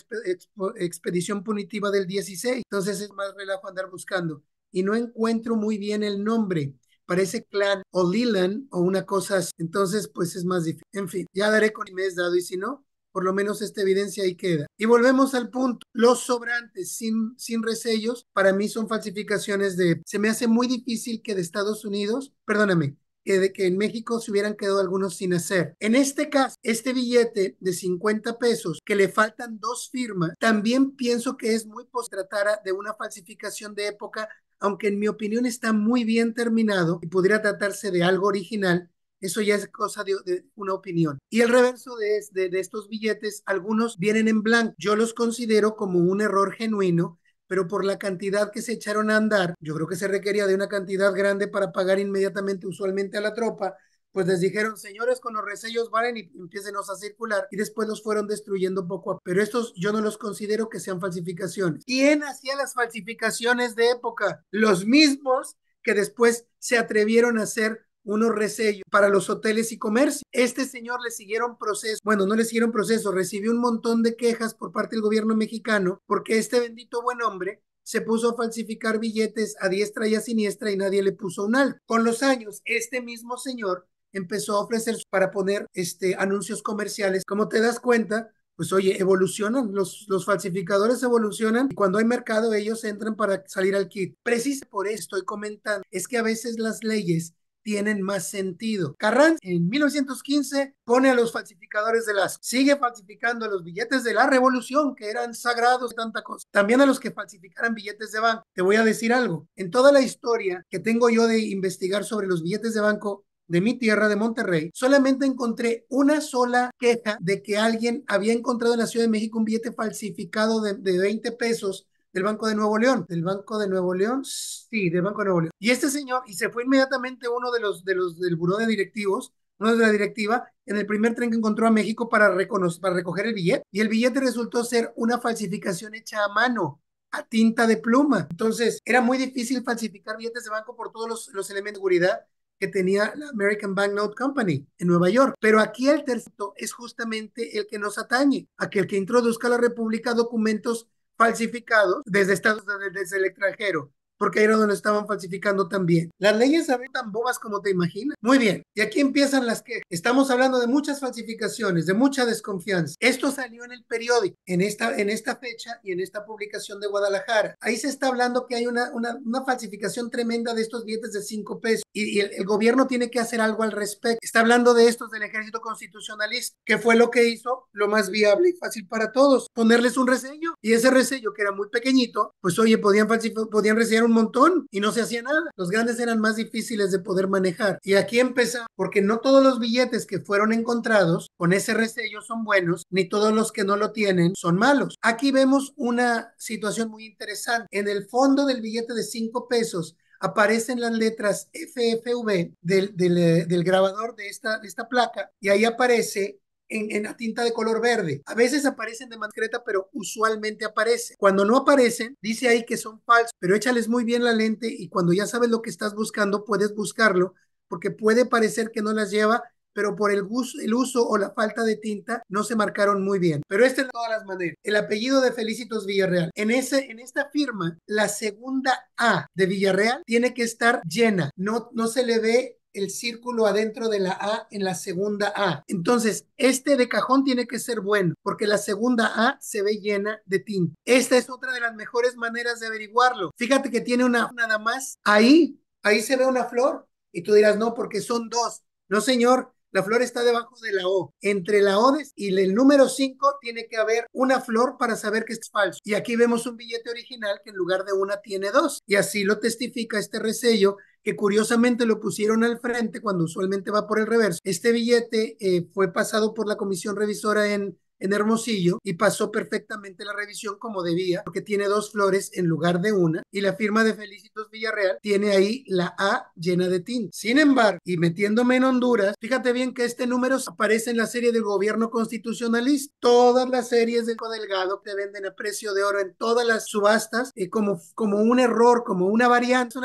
expedición punitiva del 16. Entonces es más relajo andar buscando. Y no encuentro muy bien el nombre. Parece Clan o Leland o una cosa así. Entonces, pues es más difícil. En fin, ya daré con me es dado y si no, por lo menos esta evidencia ahí queda. Y volvemos al punto. Los sobrantes sin resellos, para mí son falsificaciones de... Se me hace muy difícil que de Estados Unidos, perdóname, de que en México se hubieran quedado algunos sin hacer. En este caso, este billete de 50 pesos, que le faltan dos firmas, también pienso que es muy tratara de una falsificación de época, aunque en mi opinión está muy bien terminado y pudiera tratarse de algo original. Eso ya es cosa de una opinión. Y el reverso de estos billetes, algunos vienen en blanco. Yo los considero como un error genuino, pero por la cantidad que se echaron a andar, yo creo que se requería de una cantidad grande para pagar inmediatamente usualmente a la tropa, pues les dijeron, señores, con los resellos valen y empiecenos a circular, y después los fueron destruyendo poco a poco. Pero estos yo no los considero que sean falsificaciones. ¿Quién hacía las falsificaciones de época? Los mismos que después se atrevieron a hacer unos resellos para los hoteles y comercios. Este señor le siguieron proceso, bueno, no le siguieron proceso, recibió un montón de quejas por parte del gobierno mexicano porque este bendito buen hombre se puso a falsificar billetes a diestra y a siniestra y nadie le puso un alto. Con los años, este mismo señor empezó a ofrecer para poner anuncios comerciales. Como te das cuenta, pues oye, evolucionan, los falsificadores evolucionan y cuando hay mercado ellos entran para salir al kit. Precisamente por eso estoy comentando, es que a veces las leyes tienen más sentido. Carranza en 1915 pone a los falsificadores de las, sigue falsificando los billetes de la revolución que eran sagrados y tanta cosa. También a los que falsificaran billetes de banco. Te voy a decir algo. En toda la historia que tengo yo de investigar sobre los billetes de banco de mi tierra, de Monterrey, solamente encontré una sola queja de que alguien había encontrado en la Ciudad de México un billete falsificado de 20 pesos del Banco de Nuevo León. ¿Del Banco de Nuevo León? Sí, del Banco de Nuevo León. Y este señor, y se fue inmediatamente uno de los del buró de directivos uno de la directiva, en el primer tren que encontró a México para recoger el billete. Y el billete resultó ser una falsificación hecha a mano, a tinta de pluma. Entonces, era muy difícil falsificar billetes de banco por todos los elementos de seguridad que tenía la American Banknote Company en Nueva York. Pero aquí el tercero es justamente el que nos atañe, aquel que introduzca a la República documentos falsificados desde desde el extranjero, porque ahí era donde estaban falsificando también. Las leyes saben tan bobas como te imaginas. Muy bien, y aquí empiezan las quejas. Estamos hablando de muchas falsificaciones, de mucha desconfianza. Esto salió en el periódico, en esta fecha y en esta publicación de Guadalajara. Ahí se está hablando que hay una falsificación tremenda de estos billetes de 5 pesos y el gobierno tiene que hacer algo al respecto. Está hablando de estos del ejército constitucionalista, que fue lo que hizo lo más viable y fácil para todos, ponerles un resello, y ese resello que era muy pequeñito, pues oye, podían resellar un montón y no se hacía nada. Los grandes eran más difíciles de poder manejar. Y aquí empezamos, porque no todos los billetes que fueron encontrados con ese resello son buenos, ni todos los que no lo tienen son malos. Aquí vemos una situación muy interesante. En el fondo del billete de 5 pesos aparecen las letras FFV del grabador de esta placa, y ahí aparece en la tinta de color verde. A veces aparecen de manera discreta, pero usualmente aparece. Cuando no aparecen, dice ahí que son falsos, pero échales muy bien la lente y cuando ya sabes lo que estás buscando, puedes buscarlo, porque puede parecer que no las lleva, pero por el uso o la falta de tinta no se marcaron muy bien. Pero este de todas las maneras. El apellido de Felicitos Villarreal. En esta firma, la segunda A de Villarreal tiene que estar llena. No se le ve el círculo adentro de la A en la segunda A. Entonces, este de cajón tiene que ser bueno, porque la segunda A se ve llena de tinta. Esta es otra de las mejores maneras de averiguarlo. Fíjate que tiene una nada más. Ahí se ve una flor. Y tú dirás, no, porque son dos. No, señor, la flor está debajo de la O. Entre la O y el número 5 tiene que haber una flor para saber que es falso. Y aquí vemos un billete original que en lugar de una tiene dos. Y así lo testifica este resello, que curiosamente lo pusieron al frente cuando usualmente va por el reverso. Este billete fue pasado por la comisión revisora en Hermosillo y pasó perfectamente la revisión como debía, porque tiene dos flores en lugar de una, y la firma de Felicitos Villarreal tiene ahí la A llena de tinta. Sin embargo, y metiéndome en Honduras, fíjate bien que este número aparece en la serie del gobierno constitucionalista. Todas las series de Delgado te venden a precio de oro en todas las subastas como un error, como una variante.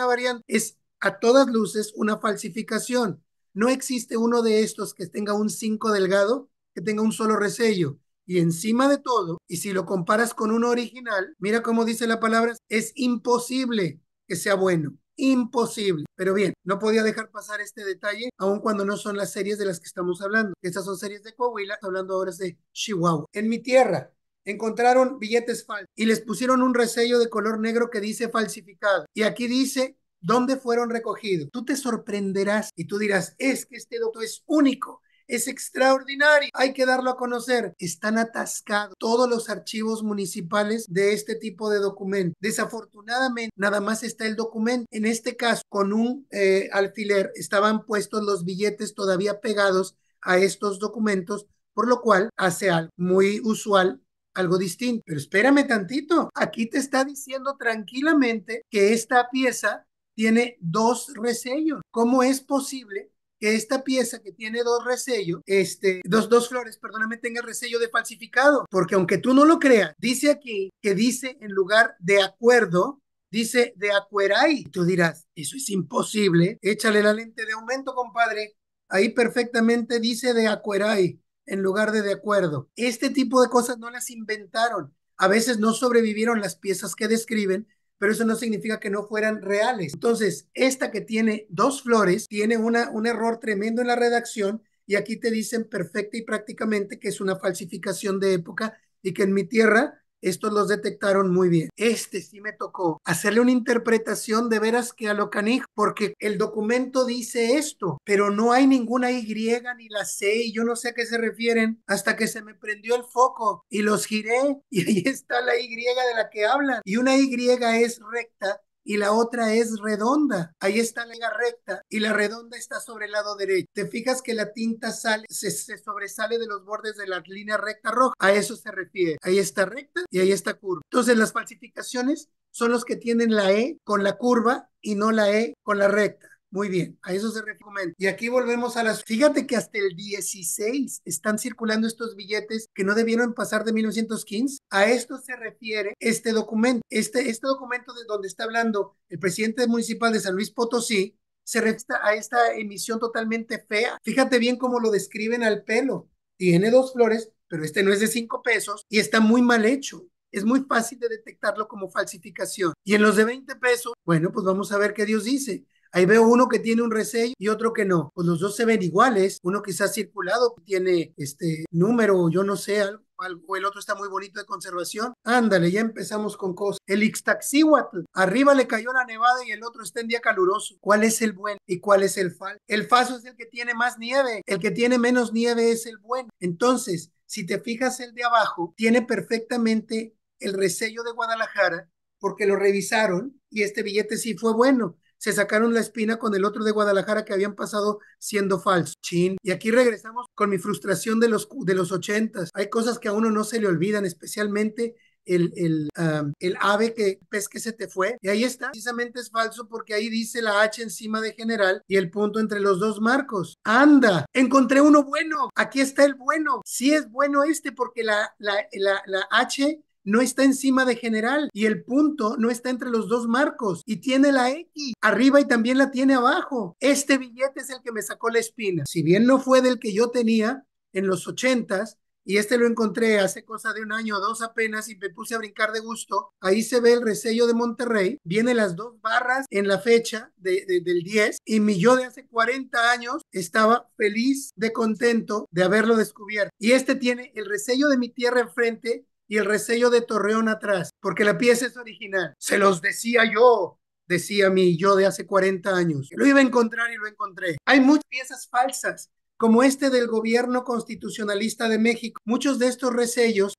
Es a todas luces una falsificación. No existe uno de estos que tenga un 5 delgado, que tenga un solo resello. Y encima de todo, y si lo comparas con uno original, mira cómo dice la palabra, es imposible que sea bueno. Imposible. Pero bien, no podía dejar pasar este detalle, aun cuando no son las series de las que estamos hablando. Estas son series de Coahuila, hablando ahora de Chihuahua. En mi tierra, encontraron billetes falsos y les pusieron un resello de color negro que dice falsificado. Y aquí dice dónde fueron recogidos. Tú te sorprenderás y tú dirás, es que este documento es único. Es extraordinario, hay que darlo a conocer. Están atascados todos los archivos municipales de este tipo de documentos. Desafortunadamente, nada más está el documento. En este caso, con un alfiler, estaban puestos los billetes todavía pegados a estos documentos, por lo cual hace algo muy usual, algo distinto. Pero espérame tantito, aquí te está diciendo tranquilamente que esta pieza tiene dos resellos. ¿Cómo es posible que esta pieza que tiene dos resellos, dos flores, perdóname, tenga el resello de falsificado? Porque aunque tú no lo creas, dice aquí que dice en lugar de acuerdo, dice de acueray. Tú dirás, eso es imposible. Échale la lente de aumento, compadre. Ahí perfectamente dice de acueray en lugar de acuerdo. Este tipo de cosas no las inventaron. A veces no sobrevivieron las piezas que describen, pero eso no significa que no fueran reales. Entonces, esta que tiene dos flores tiene un error tremendo en la redacción, y aquí te dicen perfecta y prácticamente que es una falsificación de época y que en mi tierra estos los detectaron muy bien. Sí me tocó hacerle una interpretación de veras que a lo canijo, porque el documento dice esto, pero no hay ninguna Y ni la C, y yo no sé a qué se refieren, hasta que se me prendió el foco y los giré, y ahí está la Y de la que hablan, y una Y es recta y la otra es redonda. Ahí está la recta y la redonda está sobre el lado derecho. Te fijas que la tinta se sobresale de los bordes de la línea recta roja. A eso se refiere. Ahí está recta y ahí está curva. Entonces las falsificaciones son los que tienen la E con la curva y no la E con la recta. Muy bien, a eso se recomienda. Y aquí volvemos a las... Fíjate que hasta el 16 están circulando estos billetes que no debieron pasar de 1915. A esto se refiere este documento. Este documento de donde está hablando el presidente municipal de San Luis Potosí se refiere a esta emisión totalmente fea. Fíjate bien cómo lo describen al pelo. Tiene dos flores, pero este no es de 5 pesos y está muy mal hecho. Es muy fácil de detectarlo como falsificación. Y en los de 20 pesos, bueno, pues vamos a ver qué Dios dice. Ahí veo uno que tiene un resello y otro que no. Pues los dos se ven iguales. Uno quizás circulado, tiene este número, yo no sé, o el otro está muy bonito de conservación. Ándale, ya empezamos con cosas. El Ixtaccíhuatl, arriba le cayó la nevada y el otro está en día caluroso. ¿Cuál es el bueno y cuál es el falso? El falso es el que tiene más nieve, el que tiene menos nieve es el bueno. Entonces, si te fijas el de abajo, tiene perfectamente el resello de Guadalajara porque lo revisaron y este billete sí fue bueno. Se sacaron la espina con el otro de Guadalajara que habían pasado siendo falso. Chin. Y aquí regresamos con mi frustración de los 80s. Hay cosas que a uno no se le olvidan, especialmente el ave que pez que se te fue. Y ahí está. Precisamente es falso porque ahí dice la H encima de general y el punto entre los dos marcos. Anda, encontré uno bueno. Aquí está el bueno. Sí es bueno este porque la H no está encima de general y el punto no está entre los dos marcos y tiene la X arriba y también la tiene abajo. Este billete es el que me sacó la espina. Si bien no fue del que yo tenía en los 80s, y este lo encontré hace cosa de un año o dos apenas y me puse a brincar de gusto. Ahí se ve el resello de Monterrey, viene las dos barras en la fecha del 10 y mi yo de hace 40 años estaba feliz de contento de haberlo descubierto. Y este tiene el resello de mi tierra enfrente y el resello de Torreón atrás, porque la pieza es original. Se los decía yo, decía mi yo de hace 40 años. Lo iba a encontrar y lo encontré. Hay muchas piezas falsas como este del gobierno constitucionalista de México. Muchos de estos resellos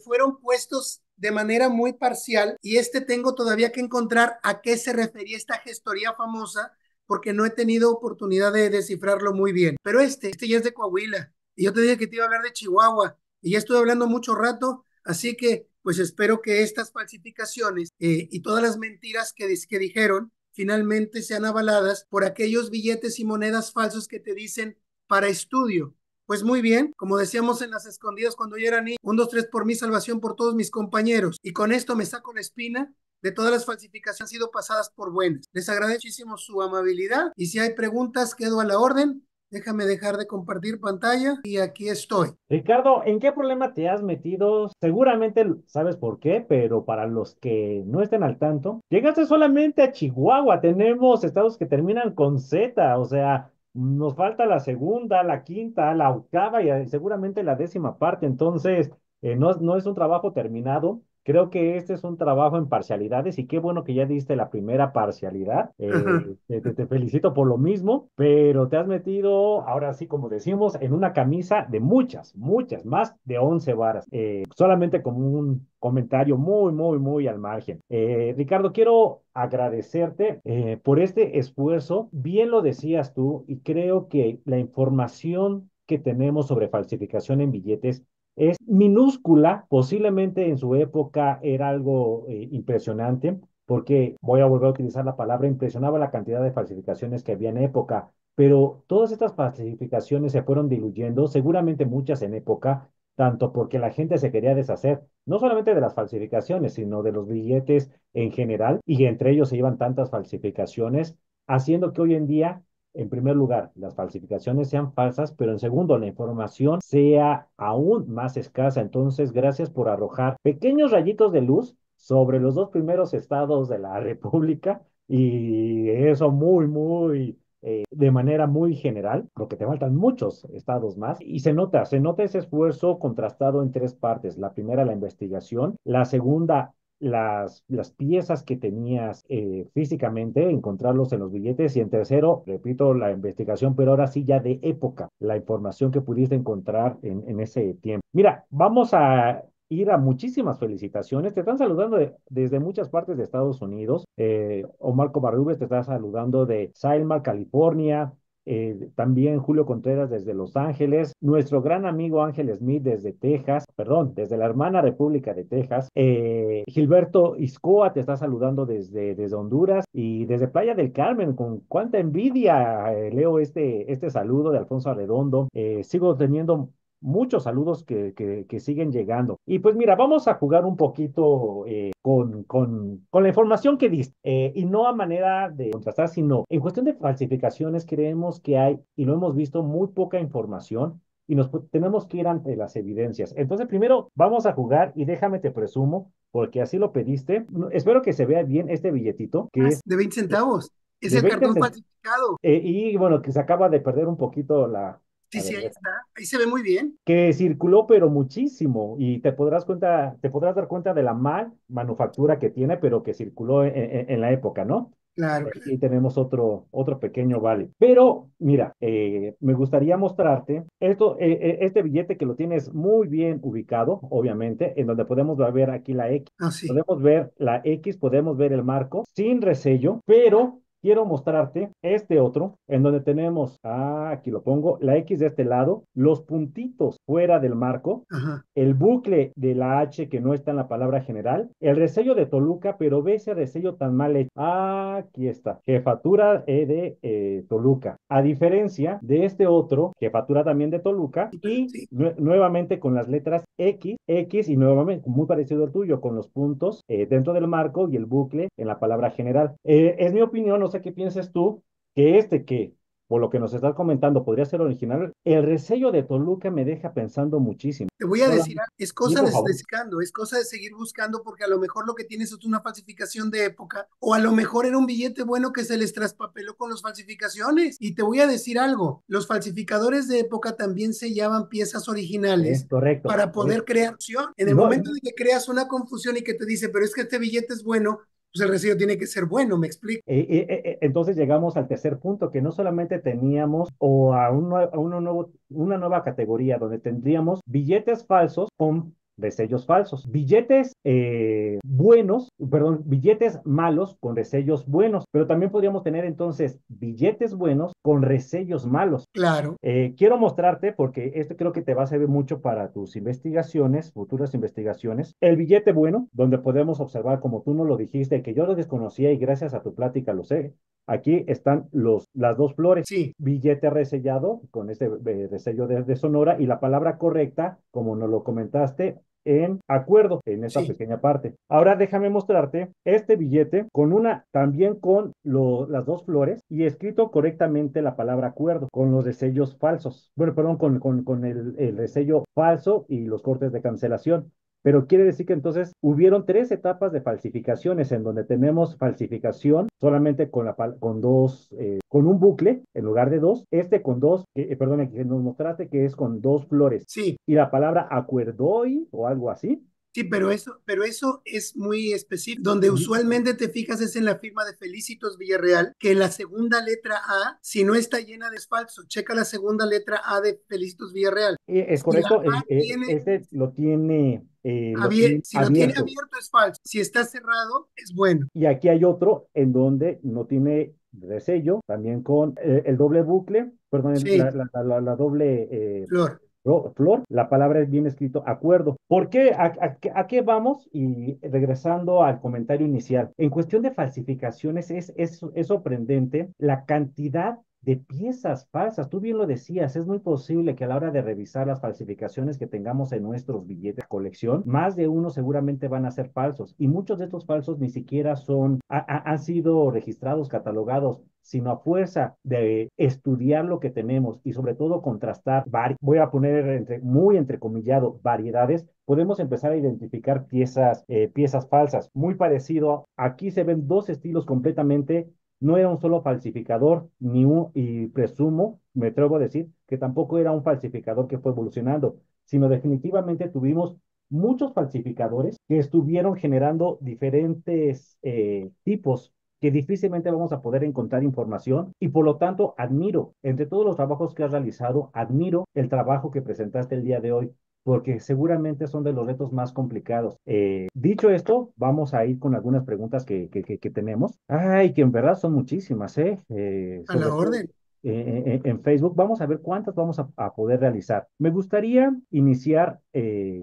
fueron puestos de manera muy parcial y tengo todavía que encontrar a qué se refería esta gestoría famosa porque no he tenido oportunidad de descifrarlo muy bien. Pero este ya es de Coahuila y yo te dije que te iba a hablar de Chihuahua y ya estuve hablando mucho rato, así que pues espero que estas falsificaciones y todas las mentiras que dijeron finalmente sean avaladas por aquellos billetes y monedas falsos que te dicen para estudio. Pues muy bien, como decíamos en las escondidas cuando yo era niño, un, dos, tres por mi salvación por todos mis compañeros. Y con esto me saco la espina de todas las falsificaciones que han sido pasadas por buenas. Les agradezco muchísimo su amabilidad y si hay preguntas, quedo a la orden. Déjame dejar de compartir pantalla y aquí estoy. Ricardo, ¿en qué problema te has metido? Seguramente sabes por qué, pero para los que no estén al tanto, llegaste solamente a Chihuahua. Tenemos estados que terminan con Z, o sea, nos falta la segunda, la quinta, la octava y seguramente la décima parte. Entonces, no es un trabajo terminado. Creo que este es un trabajo en parcialidades y qué bueno que ya diste la primera parcialidad. Te felicito por lo mismo, pero te has metido, ahora sí, como decimos, en una camisa de muchas, muchas, más de 11 varas. Solamente como un comentario muy, muy, muy al margen. Ricardo, quiero agradecerte por este esfuerzo. Bien lo decías tú y creo que la información que tenemos sobre falsificación en billetes es minúscula, posiblemente en su época era algo impresionante, porque voy a volver a utilizar la palabra, impresionaba la cantidad de falsificaciones que había en época, pero todas estas falsificaciones se fueron diluyendo, seguramente muchas en época, tanto porque la gente se quería deshacer, no solamente de las falsificaciones, sino de los billetes en general, y entre ellos se iban tantas falsificaciones, haciendo que hoy en día en primer lugar, las falsificaciones sean falsas, pero en segundo, la información sea aún más escasa. Entonces, gracias por arrojar pequeños rayitos de luz sobre los dos primeros estados de la República y eso muy, muy, de manera muy general, porque te faltan muchos estados más y se nota ese esfuerzo contrastado en tres partes. La primera, la investigación, la segunda, las piezas que tenías físicamente, encontrarlos en los billetes y en tercero, repito, la investigación, pero ahora sí ya de época, la información que pudiste encontrar en ese tiempo. Mira, vamos a ir a muchísimas felicitaciones. Te están saludando desde muchas partes de Estados Unidos. Omar Covarrubias te está saludando de Sylmar, California. también Julio Contreras desde Los Ángeles, nuestro gran amigo Ángel Smith desde Texas, perdón, desde la hermana República de Texas, Gilberto Iscoa te está saludando desde Honduras y desde Playa del Carmen, con cuánta envidia leo este saludo de Alfonso Arredondo. Sigo teniendo muchos saludos que siguen llegando. Y pues mira, vamos a jugar un poquito con la información que diste, y no a manera de contrastar, sino en cuestión de falsificaciones, creemos que hay, y lo hemos visto, muy poca información. Y tenemos que ir ante las evidencias. Entonces, primero vamos a jugar y déjame te presumo, porque así lo pediste. Espero que se vea bien este billetito, que es De 20 centavos. Es de el 20 cartón centavos. falsificado. Y bueno, que se acaba de perder un poquito Sí, a sí, ver, ahí está. Ahí se ve muy bien. que circuló, pero muchísimo, y te podrás dar cuenta de la mal manufactura que tiene, pero que circuló en la época, ¿no? Claro, Aquí claro. tenemos otro pequeño vale. Pero mira, me gustaría mostrarte este billete que lo tienes muy bien ubicado, obviamente, en donde podemos ver aquí la X. Ah, sí. Podemos ver la X, podemos ver el marco sin resello, pero quiero mostrarte este otro, en donde tenemos, aquí lo pongo, la X de este lado, los puntitos fuera del marco, Ajá. el bucle de la H que no está en la palabra general, el resello de Toluca, pero ve ese resello tan mal hecho. Aquí está, jefatura de Toluca. A diferencia de este otro, jefatura también de Toluca, Sí, y sí. nuevamente con las letras X, X y nuevamente muy parecido al tuyo, con los puntos dentro del marco y el bucle en la palabra general. Es mi opinión, no sé qué pienses tú, que por lo que nos estás comentando, podría ser original. El resello de Toluca me deja pensando muchísimo. Te voy a decir, Solamente- es Sí, cosa de por estar favor. buscando, es cosa de seguir buscando porque a lo mejor lo que tienes es una falsificación de época o a lo mejor era un billete bueno que se les traspapeló con las falsificaciones. Y te voy a decir algo, los falsificadores de época también sellaban piezas originales Correcto. para poder crear opción. En el No, momento de que creas una confusión y que te dice, pero es que este billete es bueno, pues el recibo tiene que ser bueno, ¿me explico? entonces llegamos al tercer punto, que no solamente teníamos una nueva categoría donde tendríamos billetes falsos con resellos falsos, billetes buenos, perdón, billetes malos con resellos buenos, pero también podríamos tener entonces billetes buenos con resellos malos. Claro, Quiero mostrarte, porque esto creo que te va a servir mucho para tus investigaciones, futuras investigaciones, el billete bueno, donde podemos observar, como tú nos lo dijiste, que yo lo desconocía y gracias a tu plática lo sé. Aquí están las dos flores, sí, billete resellado con este resello de Sonora y la palabra correcta, como nos lo comentaste, en acuerdo en esta sí. pequeña parte. Ahora déjame mostrarte este billete también con las dos flores y escrito correctamente la palabra acuerdo, con los resellos falsos. Bueno, perdón, con el resello falso y los cortes de cancelación. Pero quiere decir que entonces hubieron tres etapas de falsificaciones en donde tenemos falsificación solamente con un bucle en lugar de dos, con dos, perdón, que nos mostraste que es con dos flores Sí, y la palabra acuerdoy o algo así. sí, pero eso es muy específico. Donde Ujú. usualmente te fijas es en la firma de Felicitos Villarreal, que la segunda letra A, si no está llena de es falso. Checa la segunda letra A de Felicitos Villarreal. Es Si la correcto, A tiene, este lo tiene si lo tiene abierto. abierto es falso. Si está cerrado es bueno. Y aquí hay otro en donde no tiene resello, también con el doble bucle, perdón, Sí, la doble Flor. flor, la palabra es bien escrito, acuerdo. ¿Por qué? ¿A qué vamos? Y regresando al comentario inicial, en cuestión de falsificaciones es sorprendente la cantidad de piezas falsas. Tú bien lo decías, es muy posible que a la hora de revisar las falsificaciones que tengamos en nuestros billetes de colección, más de uno seguramente van a ser falsos. Y muchos de estos falsos ni siquiera han sido registrados, catalogados, sino a fuerza de estudiar lo que tenemos y sobre todo contrastar, voy a poner muy entrecomillado, variedades, podemos empezar a identificar piezas falsas. Muy parecido, aquí se ven dos estilos completamente, no era un solo falsificador, y presumo, me atrevo a decir, que tampoco era un falsificador que fue evolucionando, sino definitivamente tuvimos muchos falsificadores que estuvieron generando diferentes tipos que difícilmente vamos a poder encontrar información y por lo tanto admiro, entre todos los trabajos que has realizado, admiro el trabajo que presentaste el día de hoy, porque seguramente son de los retos más complicados. Dicho esto, vamos a ir con algunas preguntas que tenemos. Ay, que en verdad son muchísimas, A la sobre todo orden. en Facebook. Vamos a ver cuántas vamos a poder realizar. Me gustaría iniciar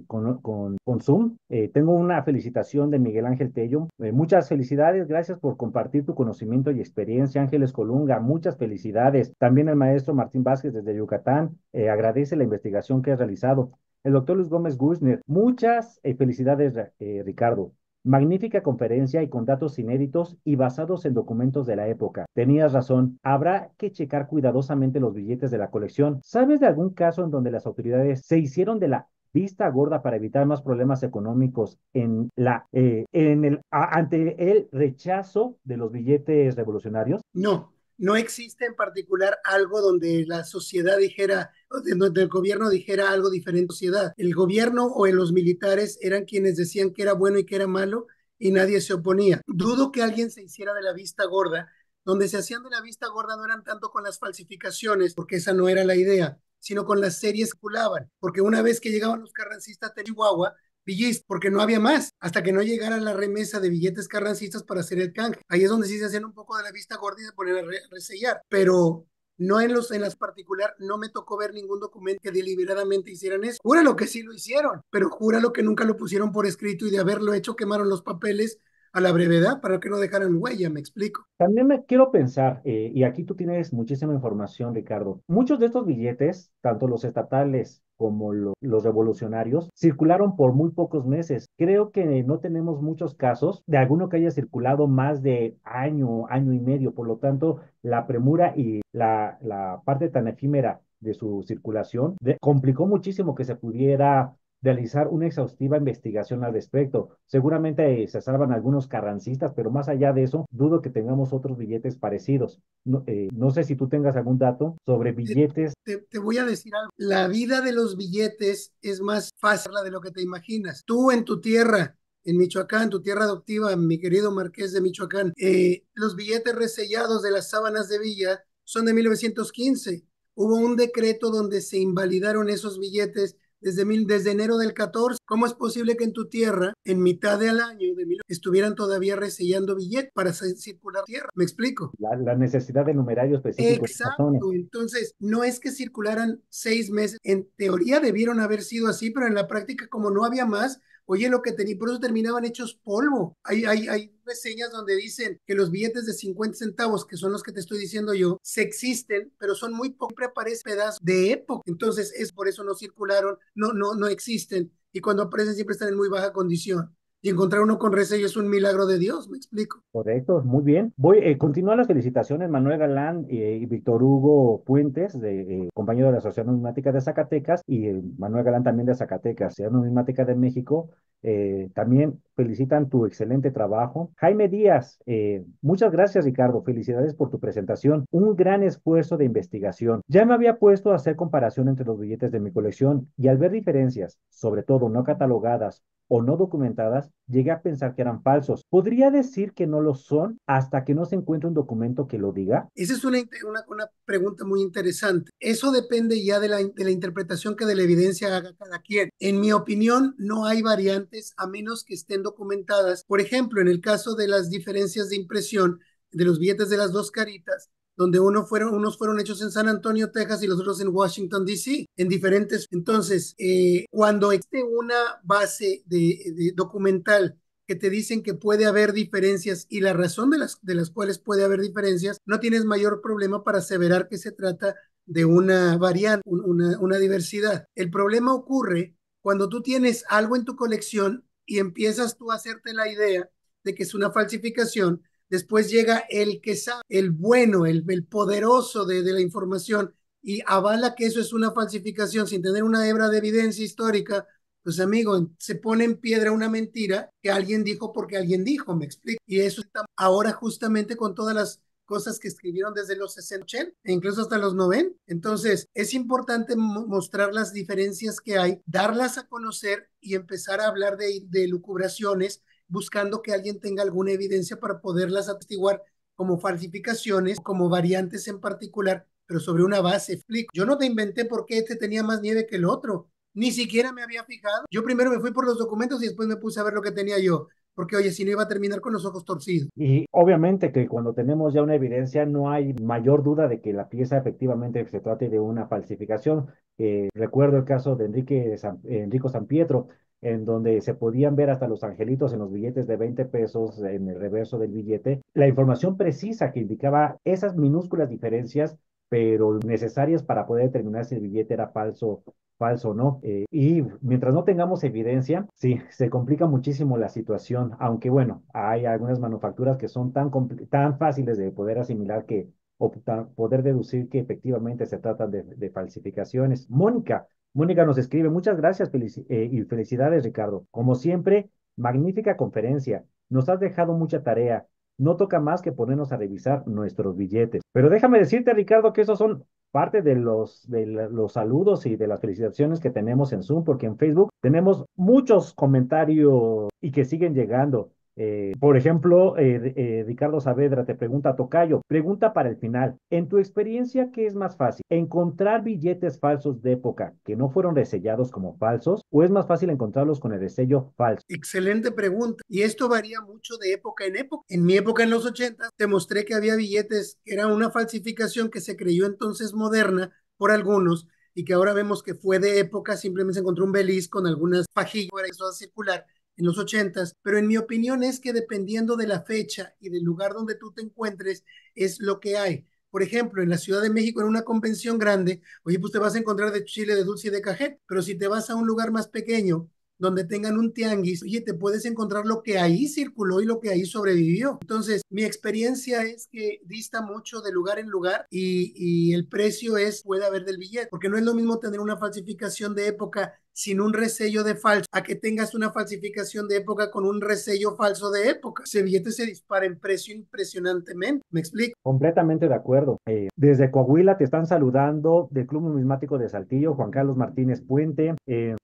con Zoom. Tengo una felicitación de Miguel Ángel Tello. Muchas felicidades, gracias por compartir tu conocimiento y experiencia. Ángeles Colunga, muchas felicidades. También el maestro Martín Vázquez desde Yucatán agradece la investigación que has realizado. El doctor Luis Gómez Guzner, muchas felicidades, Ricardo. Magnífica conferencia y con datos inéditos y basados en documentos de la época. Tenías razón, habrá que checar cuidadosamente los billetes de la colección. ¿Sabes de algún caso en donde las autoridades se hicieron de la vista gorda para evitar más problemas económicos ante el rechazo de los billetes revolucionarios? No, no existe en particular algo donde la sociedad dijera, donde el gobierno dijera algo diferente a la sociedad. El gobierno o los militares eran quienes decían que era bueno y que era malo y nadie se oponía. Dudo que alguien se hiciera de la vista gorda. Donde se hacían de la vista gorda no eran tanto con las falsificaciones, porque esa no era la idea, sino con las series que circulaban. Porque una vez que llegaban los carrancistas de Chihuahua, billetes, porque no había más, hasta que no llegara la remesa de billetes carrancistas para hacer el canje. Ahí es donde sí se hacían un poco de la vista gorda y se ponían a resellar, pero no en las particular, no me tocó ver ningún documento que deliberadamente hicieran eso. Júralo que sí lo hicieron, pero júralo que nunca lo pusieron por escrito y de haberlo hecho quemaron los papeles a la brevedad para que no dejaran huella, me explico. También me quiero pensar, y aquí tú tienes muchísima información, Ricardo. Muchos de estos billetes, tanto los estatales como los revolucionarios, circularon por muy pocos meses. Creo que no tenemos muchos casos de alguno que haya circulado más de año, año y medio. Por lo tanto, la premura y la parte tan efímera de su circulación complicó muchísimo que se pudiera realizar una exhaustiva investigación al respecto. Seguramente se salvan algunos carrancistas, pero más allá de eso, dudo que tengamos otros billetes parecidos. No, no sé si tú tengas algún dato sobre billetes. Te voy a decir algo. La vida de los billetes es más fácil de lo que te imaginas. Tú en tu tierra, en Michoacán, tu tierra adoptiva, mi querido Marqués de Michoacán, los billetes resellados de las sábanas de Villa son de 1915. Hubo un decreto donde se invalidaron esos billetes desde enero del 14. ¿Cómo es posible que en tu tierra, en mitad del año estuvieran todavía resellando billetes para circular tierra? ¿Me explico? La necesidad de numerario específico en esta zona. Exacto, entonces no es que circularan 6 meses, en teoría debieron haber sido así, pero en la práctica como no había más, oye lo que tenía, por eso terminaban hechos polvo. Hay reseñas donde dicen que los billetes de 50 centavos, que son los que te estoy diciendo yo, se existen, pero son muy pocos, siempre aparecen pedazos de época, entonces es por eso no circularon, no existen, y cuando aparecen siempre están en muy baja condición. Y encontrar uno con resello es un milagro de Dios, ¿me explico? Correcto, muy bien. Continúan las felicitaciones, Manuel Galán y Víctor Hugo Puentes, compañero de la Sociedad Numismática de Zacatecas, y Manuel Galán también de Zacatecas, Sociedad Numismática de México. También felicitan tu excelente trabajo. Jaime Díaz, muchas gracias, Ricardo. Felicidades por tu presentación. Un gran esfuerzo de investigación. Ya me había puesto a hacer comparación entre los billetes de mi colección y al ver diferencias, sobre todo no catalogadas o no documentadas, llegué a pensar que eran falsos. ¿Podría decir que no lo son hasta que no se encuentre un documento que lo diga? Esa es una pregunta muy interesante. Eso depende ya de la interpretación que de la evidencia haga cada quien. En mi opinión, no hay variantes a menos que estén documentadas. Por ejemplo, en el caso de las diferencias de impresión de los billetes de las dos caritas, donde unos fueron hechos en San Antonio, Texas, y los otros en Washington, D.C., en diferentes. Entonces, cuando existe una base de documental que te dicen que puede haber diferencias y la razón de las cuales puede haber diferencias, no tienes mayor problema para aseverar que se trata de una variante, una diversidad. El problema ocurre cuando tú tienes algo en tu colección y empiezas tú a hacerte la idea de que es una falsificación. Después llega el que sabe, el bueno, el poderoso de la información y avala que eso es una falsificación sin tener una hebra de evidencia histórica. Pues amigo, se pone en piedra una mentira que alguien dijo porque alguien dijo, me explico. Y eso está ahora justamente con todas las cosas que escribieron desde los 60 80, e incluso hasta los 90. Entonces, es importante mostrar las diferencias que hay, darlas a conocer y empezar a hablar de lucubraciones, buscando que alguien tenga alguna evidencia para poderlas atestiguar como falsificaciones, como variantes en particular, pero sobre una base. Explico. Yo no te inventé por qué este tenía más nieve que el otro. Ni siquiera me había fijado. Yo primero me fui por los documentos y después me puse a ver lo que tenía yo. porque oye, si no iba a terminar con los ojos torcidos. Y obviamente que cuando tenemos ya una evidencia no hay mayor duda de que la pieza efectivamente se trate de una falsificación. Recuerdo el caso de Enrico San Pietro, en donde se podían ver hasta los angelitos en los billetes de 20 pesos en el reverso del billete. La información precisa que indicaba esas minúsculas diferencias, pero necesarias para poder determinar si el billete era falso o no. Y mientras no tengamos evidencia, sí, se complica muchísimo la situación, aunque bueno, hay algunas manufacturas que son tan fáciles de poder asimilar que poder deducir que efectivamente se tratan de falsificaciones. Mónica nos escribe, muchas gracias y felicidades, Ricardo. Como siempre, magnífica conferencia. Nos has dejado mucha tarea. No toca más que ponernos a revisar nuestros billetes. Pero déjame decirte, Ricardo, que esos son parte de los saludos y de las felicitaciones que tenemos en Zoom, porque en Facebook tenemos muchos comentarios y que siguen llegando. Por ejemplo, Ricardo Saavedra te pregunta, Tocayo, pregunta para el final. En tu experiencia, ¿qué es más fácil? ¿Encontrar billetes falsos de época que no fueron resellados como falsos o es más fácil encontrarlos con el resello falso? Excelente pregunta. Y esto varía mucho de época en época. En mi época, en los 80, te mostré que había billetes que eran una falsificación que se creyó entonces moderna por algunos y que ahora vemos que fue de época, simplemente se encontró un beliz con algunas fajillas para eso a circular en los 80, pero en mi opinión es que dependiendo de la fecha y del lugar donde tú te encuentres, es lo que hay. Por ejemplo, en la Ciudad de México, en una convención grande, oye, pues te vas a encontrar de chile, de dulce y de cajeta, pero si te vas a un lugar más pequeño, donde tengan un tianguis, oye, te puedes encontrar lo que ahí circuló y lo que ahí sobrevivió. Entonces, mi experiencia es que dista mucho de lugar en lugar y el precio puede haber del billete, porque no es lo mismo tener una falsificación de época sin un resello de falso, a que tengas una falsificación de época con un resello falso de época. Ese billete se dispara en precio impresionantemente. ¿Me explico? Completamente de acuerdo. Desde Coahuila te están saludando del Club Numismático de Saltillo, Juan Carlos Martínez Puente.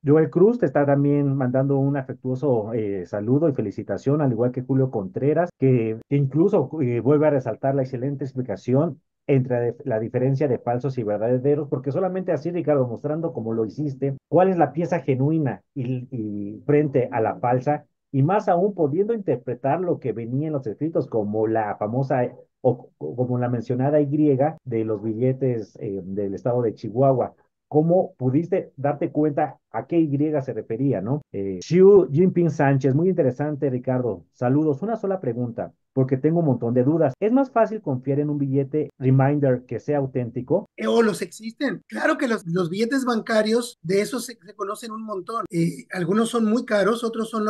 Joel Cruz te está también mandando un afectuoso saludo y felicitación, al igual que Julio Contreras, que incluso vuelve a resaltar la excelente explicación entre la diferencia de falsos y verdaderos, porque solamente así, Ricardo, mostrando cómo lo hiciste, cuál es la pieza genuina y frente a la falsa, y más aún pudiendo interpretar lo que venía en los escritos, como la famosa como la mencionada Y de los billetes del estado de Chihuahua. ¿Cómo pudiste darte cuenta a qué Y se refería, no? Xiu Jinping Sánchez, muy interesante, Ricardo. Saludos. Una sola pregunta, porque tengo un montón de dudas. ¿Es más fácil confiar en un billete reminder que sea auténtico? O los existen. Claro que los billetes bancarios, de esos se conocen un montón. Algunos son muy caros, otros son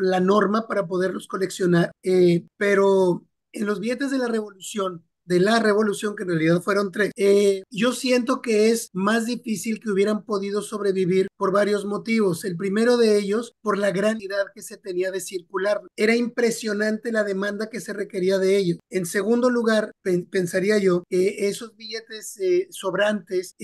la norma para poderlos coleccionar, pero en los billetes de la revolución, que en realidad fueron tres, yo siento que es más difícil que hubieran podido sobrevivir por varios motivos. El primero de ellos, por la gran cantidad que se tenía de circular. Era impresionante la demanda que se requería de ellos. En segundo lugar, pensaría yo, esos billetes sobrantes,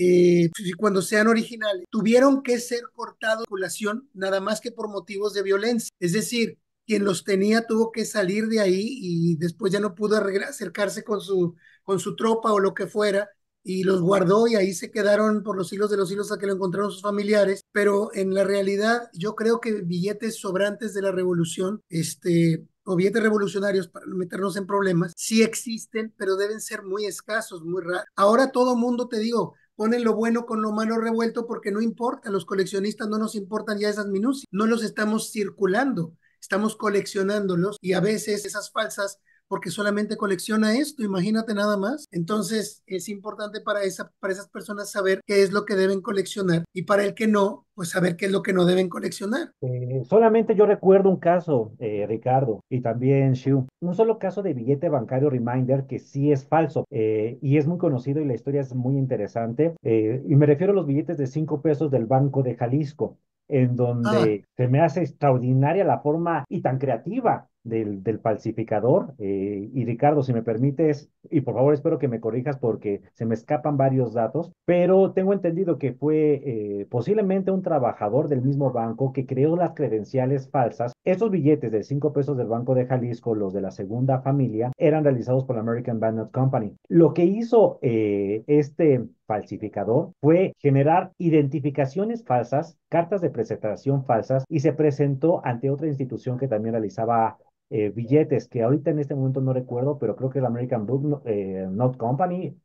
cuando sean originales, tuvieron que ser cortados de circulación nada más que por motivos de violencia. Es decir, quien los tenía tuvo que salir de ahí y después ya no pudo acercarse con su tropa o lo que fuera y los guardó y ahí se quedaron por los siglos de los siglos hasta que lo encontraron sus familiares. Pero en la realidad yo creo que billetes sobrantes de la revolución, o billetes revolucionarios, para no meternos en problemas, sí existen, pero deben ser muy escasos, muy raros. Ahora todo mundo, te digo, ponen lo bueno con lo malo revuelto porque no importa, los coleccionistas no nos importan ya esas minucias, no los estamos circulando, estamos coleccionándolos y a veces esas falsas porque solamente colecciona esto, imagínate nada más. Entonces es importante para esas personas saber qué es lo que deben coleccionar y para el que no, pues saber qué es lo que no deben coleccionar. Solamente yo recuerdo un caso, Ricardo, y también Shu, un solo caso de billete bancario reminder que sí es falso y es muy conocido y la historia es muy interesante. Y me refiero a los billetes de 5 pesos del Banco de Jalisco, en Ah, donde se me hace extraordinaria la forma y tan creativa del falsificador. Y Ricardo, si me permites, y por favor espero que me corrijas porque se me escapan varios datos, pero tengo entendido que fue posiblemente un trabajador del mismo banco que creó las credenciales falsas. Estos billetes de 5 pesos del Banco de Jalisco, los de la segunda familia, eran realizados por la American Banknote Company. Lo que hizo este falsificador fue generar identificaciones falsas, cartas de presentación falsas, y se presentó ante otra institución que también realizaba billetes, que ahorita en este momento no recuerdo, pero creo que es la American Note Company,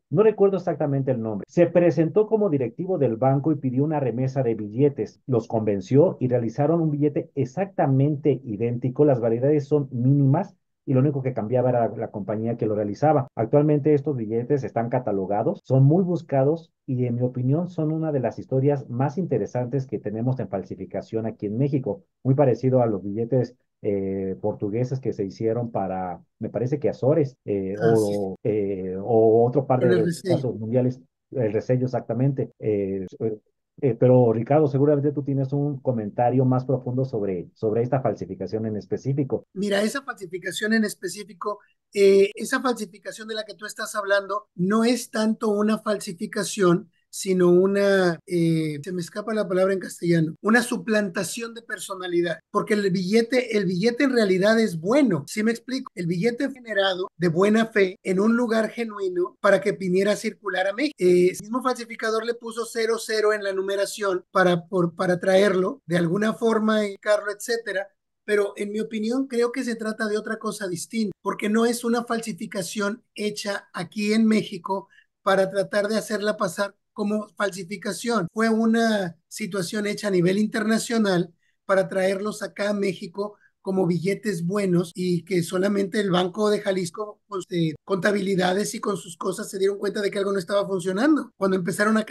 no recuerdo exactamente el nombre. Se presentó como directivo del banco y pidió una remesa de billetes. Los convenció y realizaron un billete exactamente idéntico. Las variedades son mínimas y lo único que cambiaba era la compañía que lo realizaba. Actualmente estos billetes están catalogados, son muy buscados y en mi opinión son una de las historias más interesantes que tenemos en falsificación aquí en México, muy parecido a los billetes portugueses que se hicieron para, me parece que Azores, Ah, sí, sí, o otro par con el de resello. casos mundiales, el resello exactamente. Pero Ricardo, seguramente tú tienes un comentario más profundo sobre esta falsificación en específico. Mira, esa falsificación en específico, esa falsificación de la que tú estás hablando no es tanto una falsificación, sino una, se me escapa la palabra en castellano, una suplantación de personalidad, porque el billete en realidad es bueno, ¿sí me explico? El billete fue generado de buena fe en un lugar genuino para que viniera a circular a México. El mismo falsificador le puso 00 en la numeración para traerlo, de alguna forma, carro, etcétera, pero en mi opinión creo que se trata de otra cosa distinta, porque no es una falsificación hecha aquí en México para tratar de hacerla pasar como falsificación. Fue una situación hecha a nivel internacional para traerlos acá a México como billetes buenos y que solamente el Banco de Jalisco, pues, de contabilidades y con sus cosas se dieron cuenta de que algo no estaba funcionando. Cuando empezaron a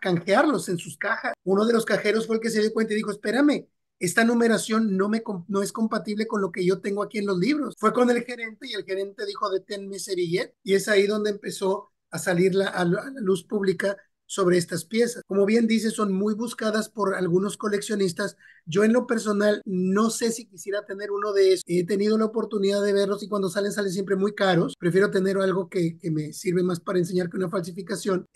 canjearlos en sus cajas, uno de los cajeros fue el que se dio cuenta y dijo, espérame, esta numeración no es compatible con lo que yo tengo aquí en los libros. Fue con el gerente y el gerente dijo, deténme ese billete. Y es ahí donde empezó a salir a la luz pública sobre estas piezas. Como bien dice, son muy buscadas por algunos coleccionistas. Yo en lo personal no sé si quisiera tener uno de esos. He tenido la oportunidad de verlos y cuando salen siempre muy caros. Prefiero tener algo que me sirve más para enseñar que una falsificación.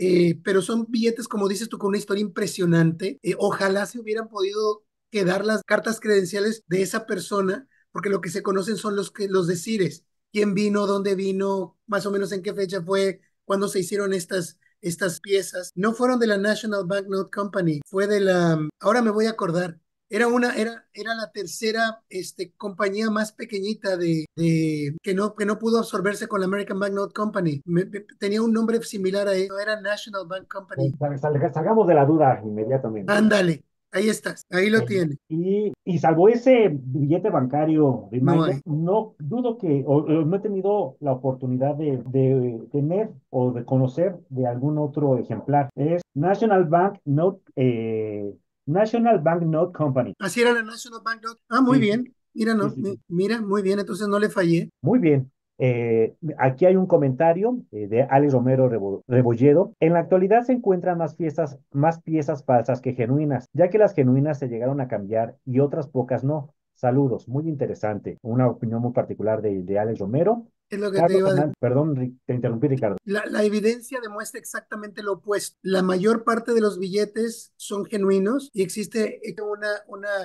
Pero son billetes, como dices tú, con una historia impresionante. Ojalá se hubieran podido quedar las cartas credenciales de esa persona, porque lo que se conocen son los decires. ¿Quién vino? ¿Dónde vino? Más o menos en qué fecha fue, cuándo se hicieron estas piezas. No fueron de la National Banknote Company, fue de la, ahora me voy a acordar, era la tercera compañía más pequeñita que no pudo absorberse con la American Banknote Company. Tenía un nombre similar a eso, era National Bank Company. Salgamos de la duda inmediatamente. Ándale, ahí estás, ahí lo tiene. Y salvo ese billete bancario No Reminder, hay. no dudo que, o no he tenido la oportunidad de tener o de conocer de algún otro ejemplar. Es National Bank Note Company. Así era la National Banknote. Ah, muy Sí, bien. Mira, sí, no, sí, sí. mira, muy bien, entonces no le fallé. Muy bien. Aquí hay un comentario de Alex Romero Rebolledo. En la actualidad se encuentran más piezas falsas que genuinas, ya que las genuinas se llegaron a cambiar y otras pocas no. Saludos, muy interesante. Una opinión muy particular de Alex Romero. Es lo que te Carlos iba a decir. Hernández, perdón, te interrumpí, Ricardo. La evidencia demuestra exactamente lo opuesto. La mayor parte de los billetes son genuinos y existe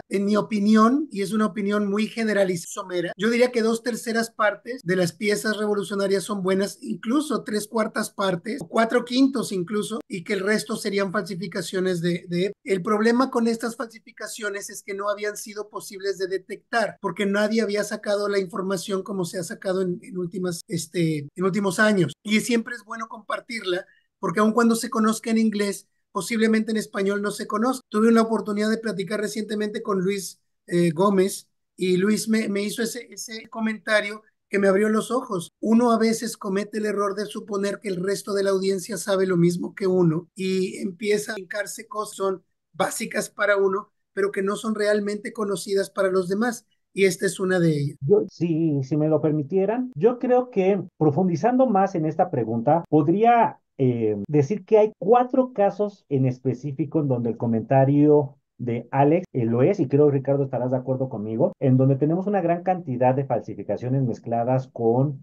en mi opinión, y es una opinión muy generalizada, somera, yo diría que dos terceras partes de las piezas revolucionarias son buenas, incluso tres cuartas partes, o cuatro quintos incluso, y que el resto serían falsificaciones El problema con estas falsificaciones es que no habían sido posibles de detectar, porque nadie había sacado la información como se ha sacado en últimos años. Y siempre es bueno compartirla, porque aun cuando se conozca en inglés, posiblemente en español no se conozca. Tuve una oportunidad de platicar recientemente con Luis Gómez y Luis me hizo ese comentario que me abrió los ojos. Uno a veces comete el error de suponer que el resto de la audiencia sabe lo mismo que uno y empieza a brincarse cosas que son básicas para uno, pero que no son realmente conocidas para los demás. Y esta es una de ellas. Si me lo permitieran, yo creo que profundizando más en esta pregunta, podría decir que hay cuatro casos en específico en donde el comentario de Alex lo es, y creo, Ricardo, estarás de acuerdo conmigo, en donde tenemos una gran cantidad de falsificaciones mezcladas con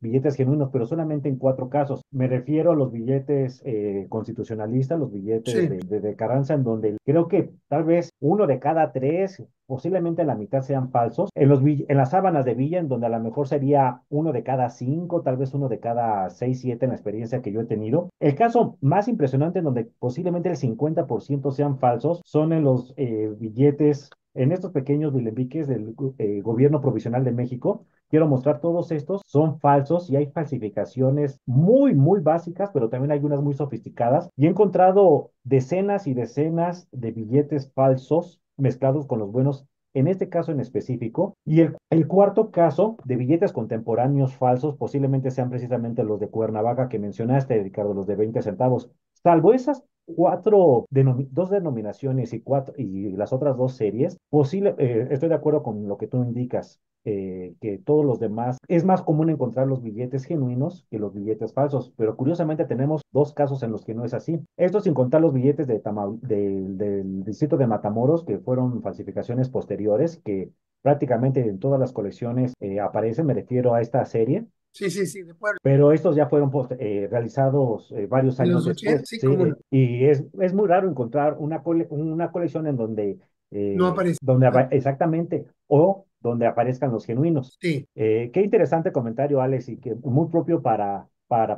billetes genuinos, pero solamente en 4 casos. Me refiero a los billetes constitucionalistas, los billetes Sí, de Carranza, en donde creo que tal vez uno de cada tres, posiblemente la mitad sean falsos. En las sábanas de Villa, en donde a lo mejor sería uno de cada cinco, tal vez uno de cada seis, siete en la experiencia que yo he tenido. El caso más impresionante, en donde posiblemente el 50% sean falsos, son en los billetes, en estos pequeños bilembiques del gobierno provisional de México. Quiero mostrar todos estos, son falsos y hay falsificaciones muy, muy básicas, pero también hay unas muy sofisticadas. Y he encontrado decenas y decenas de billetes falsos mezclados con los buenos en este caso en específico. Y el cuarto caso de billetes contemporáneos falsos posiblemente sean precisamente los de Cuernavaca que mencionaste, Ricardo, los de 20 centavos. Salvo esas dos denominaciones y las otras dos series, estoy de acuerdo con lo que tú indicas, que todos los demás, es más común encontrar los billetes genuinos que los billetes falsos, pero curiosamente tenemos dos casos en los que no es así. Esto sin contar los billetes del distrito de Matamoros, que fueron falsificaciones posteriores, que prácticamente en todas las colecciones aparecen, me refiero a esta serie, sí, sí, sí, de Puebla. pero estos ya fueron realizados varios En años los 80, después, sí, ¿sí? cómo no, Y es muy raro encontrar una colección en donde, no aparece. exactamente, o donde aparezcan los genuinos. Sí, Qué interesante comentario, Alex, y que muy propio para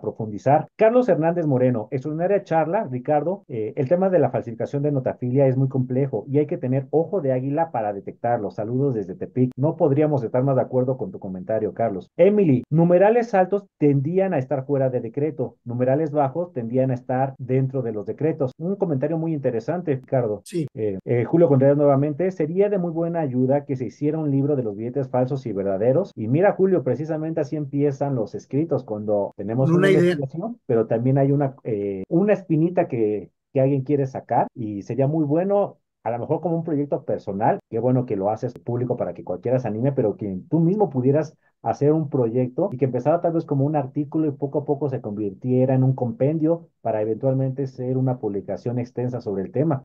profundizar. Carlos Hernández Moreno, extraordinaria charla, Ricardo. El tema de la falsificación de notafilia es muy complejo y hay que tener ojo de águila para detectarlo. Saludos desde Tepic. No podríamos estar más de acuerdo con tu comentario, Carlos. Emily, numerales altos tendían a estar fuera de decreto, numerales bajos tendían a estar dentro de los decretos. Un comentario muy interesante, Ricardo. sí, Julio Contreras nuevamente, sería de muy buena ayuda que se hiciera un libro de los billetes falsos y verdaderos. Y mira, Julio, precisamente así empiezan los escritos, cuando con tenemos una una idea. investigación, pero también hay una espinita que alguien quiere sacar y sería muy bueno. A lo mejor como un proyecto personal, qué bueno que lo haces público para que cualquiera se anime, pero que tú mismo pudieras hacer un proyecto y que empezara tal vez como un artículo y poco a poco se convirtiera en un compendio para eventualmente ser una publicación extensa sobre el tema.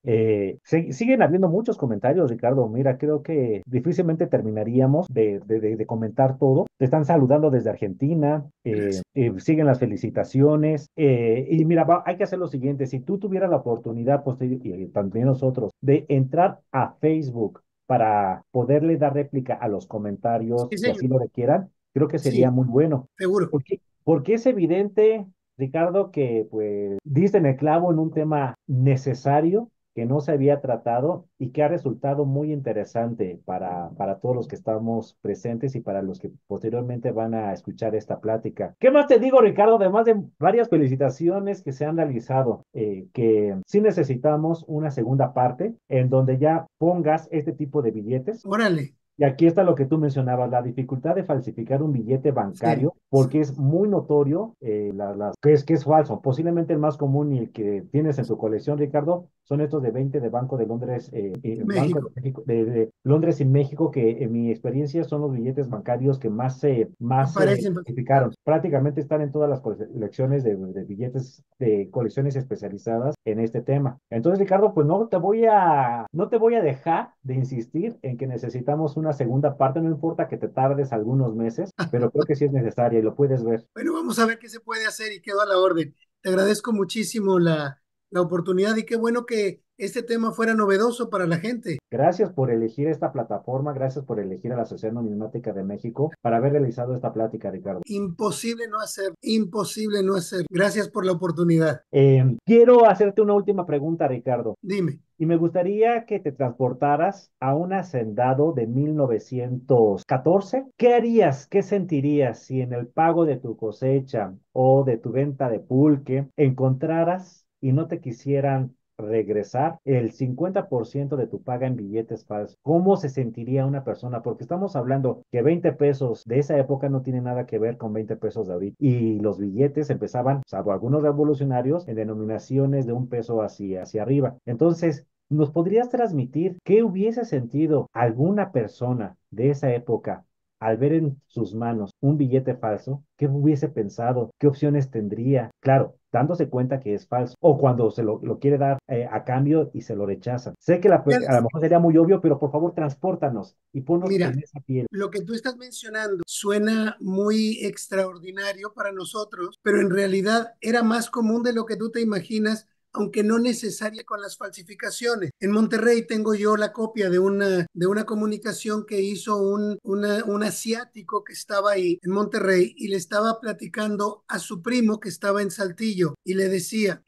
Siguen habiendo muchos comentarios, Ricardo. Mira, creo que difícilmente terminaríamos de comentar todo. Te están saludando desde Argentina, Gracias. siguen las felicitaciones. Y mira, hay que hacer lo siguiente, si tú tuvieras la oportunidad, pues, y también nosotros, de entrar a Facebook para poderle dar réplica a los comentarios, Sí, si señor. así lo requieran, creo que sería Sí, muy bueno. seguro. Porque es evidente, Ricardo, que pues diste en el clavo en un tema necesario que no se había tratado y que ha resultado muy interesante para todos los que estamos presentes y para los que posteriormente van a escuchar esta plática. ¿Qué más te digo, Ricardo? Además de varias felicitaciones que se han realizado, que sí necesitamos una segunda parte en donde ya pongas este tipo de billetes. Órale. Y aquí está lo que tú mencionabas, la dificultad de falsificar un billete Sí, bancario, porque es muy notorio que es falso. Posiblemente el más común y el que tienes en tu colección, Ricardo, son estos de 20 de Banco de Londres, Banco de México. México, de Londres y México, que en mi experiencia son los billetes bancarios que más se Aparecen falsificaron. falsificados. Prácticamente están en todas las colecciones de billetes de colecciones especializadas en este tema. Entonces, Ricardo, pues no te voy a dejar de insistir en que necesitamos una segunda parte, no importa que te tardes algunos meses, pero creo que sí es necesaria y lo puedes ver. Bueno, vamos a ver qué se puede hacer y quedó a la orden. Te agradezco muchísimo la oportunidad y qué bueno que este tema fuera novedoso para la gente. Gracias por elegir esta plataforma, gracias por elegir a la Sociedad Numismática de México para haber realizado esta plática, Ricardo. Imposible no hacer, imposible no hacer. Gracias por la oportunidad. Quiero hacerte una última pregunta, Ricardo. Dime, Y me gustaría que te transportaras a un hacendado de 1914. ¿Qué harías, qué sentirías si en el pago de tu cosecha o de tu venta de pulque encontraras y no te quisieran regresar el 50% de tu paga en billetes falsos? ¿Cómo se sentiría una persona? Porque estamos hablando que 20 pesos de esa época no tiene nada que ver con 20 pesos de ahorita. Y los billetes empezaban, salvo algunos revolucionarios, en denominaciones de un peso hacia arriba. Entonces, ¿nos podrías transmitir qué hubiese sentido alguna persona de esa época al ver en sus manos un billete falso, ¿qué hubiese pensado? ¿Qué opciones tendría? Claro, dándose cuenta que es falso, o cuando lo quiere dar a cambio y se lo rechazan. Sé que a lo mejor sería muy obvio, pero por favor, transpórtanos y ponnos Mira, en esa piel. lo que tú estás mencionando suena muy extraordinario para nosotros, pero en realidad era más común de lo que tú te imaginas, aunque no necesaria con las falsificaciones. En Monterrey tengo yo la copia de una comunicación que hizo un asiático que estaba ahí en Monterrey y le estaba platicando a su primo que estaba en Saltillo y le decía,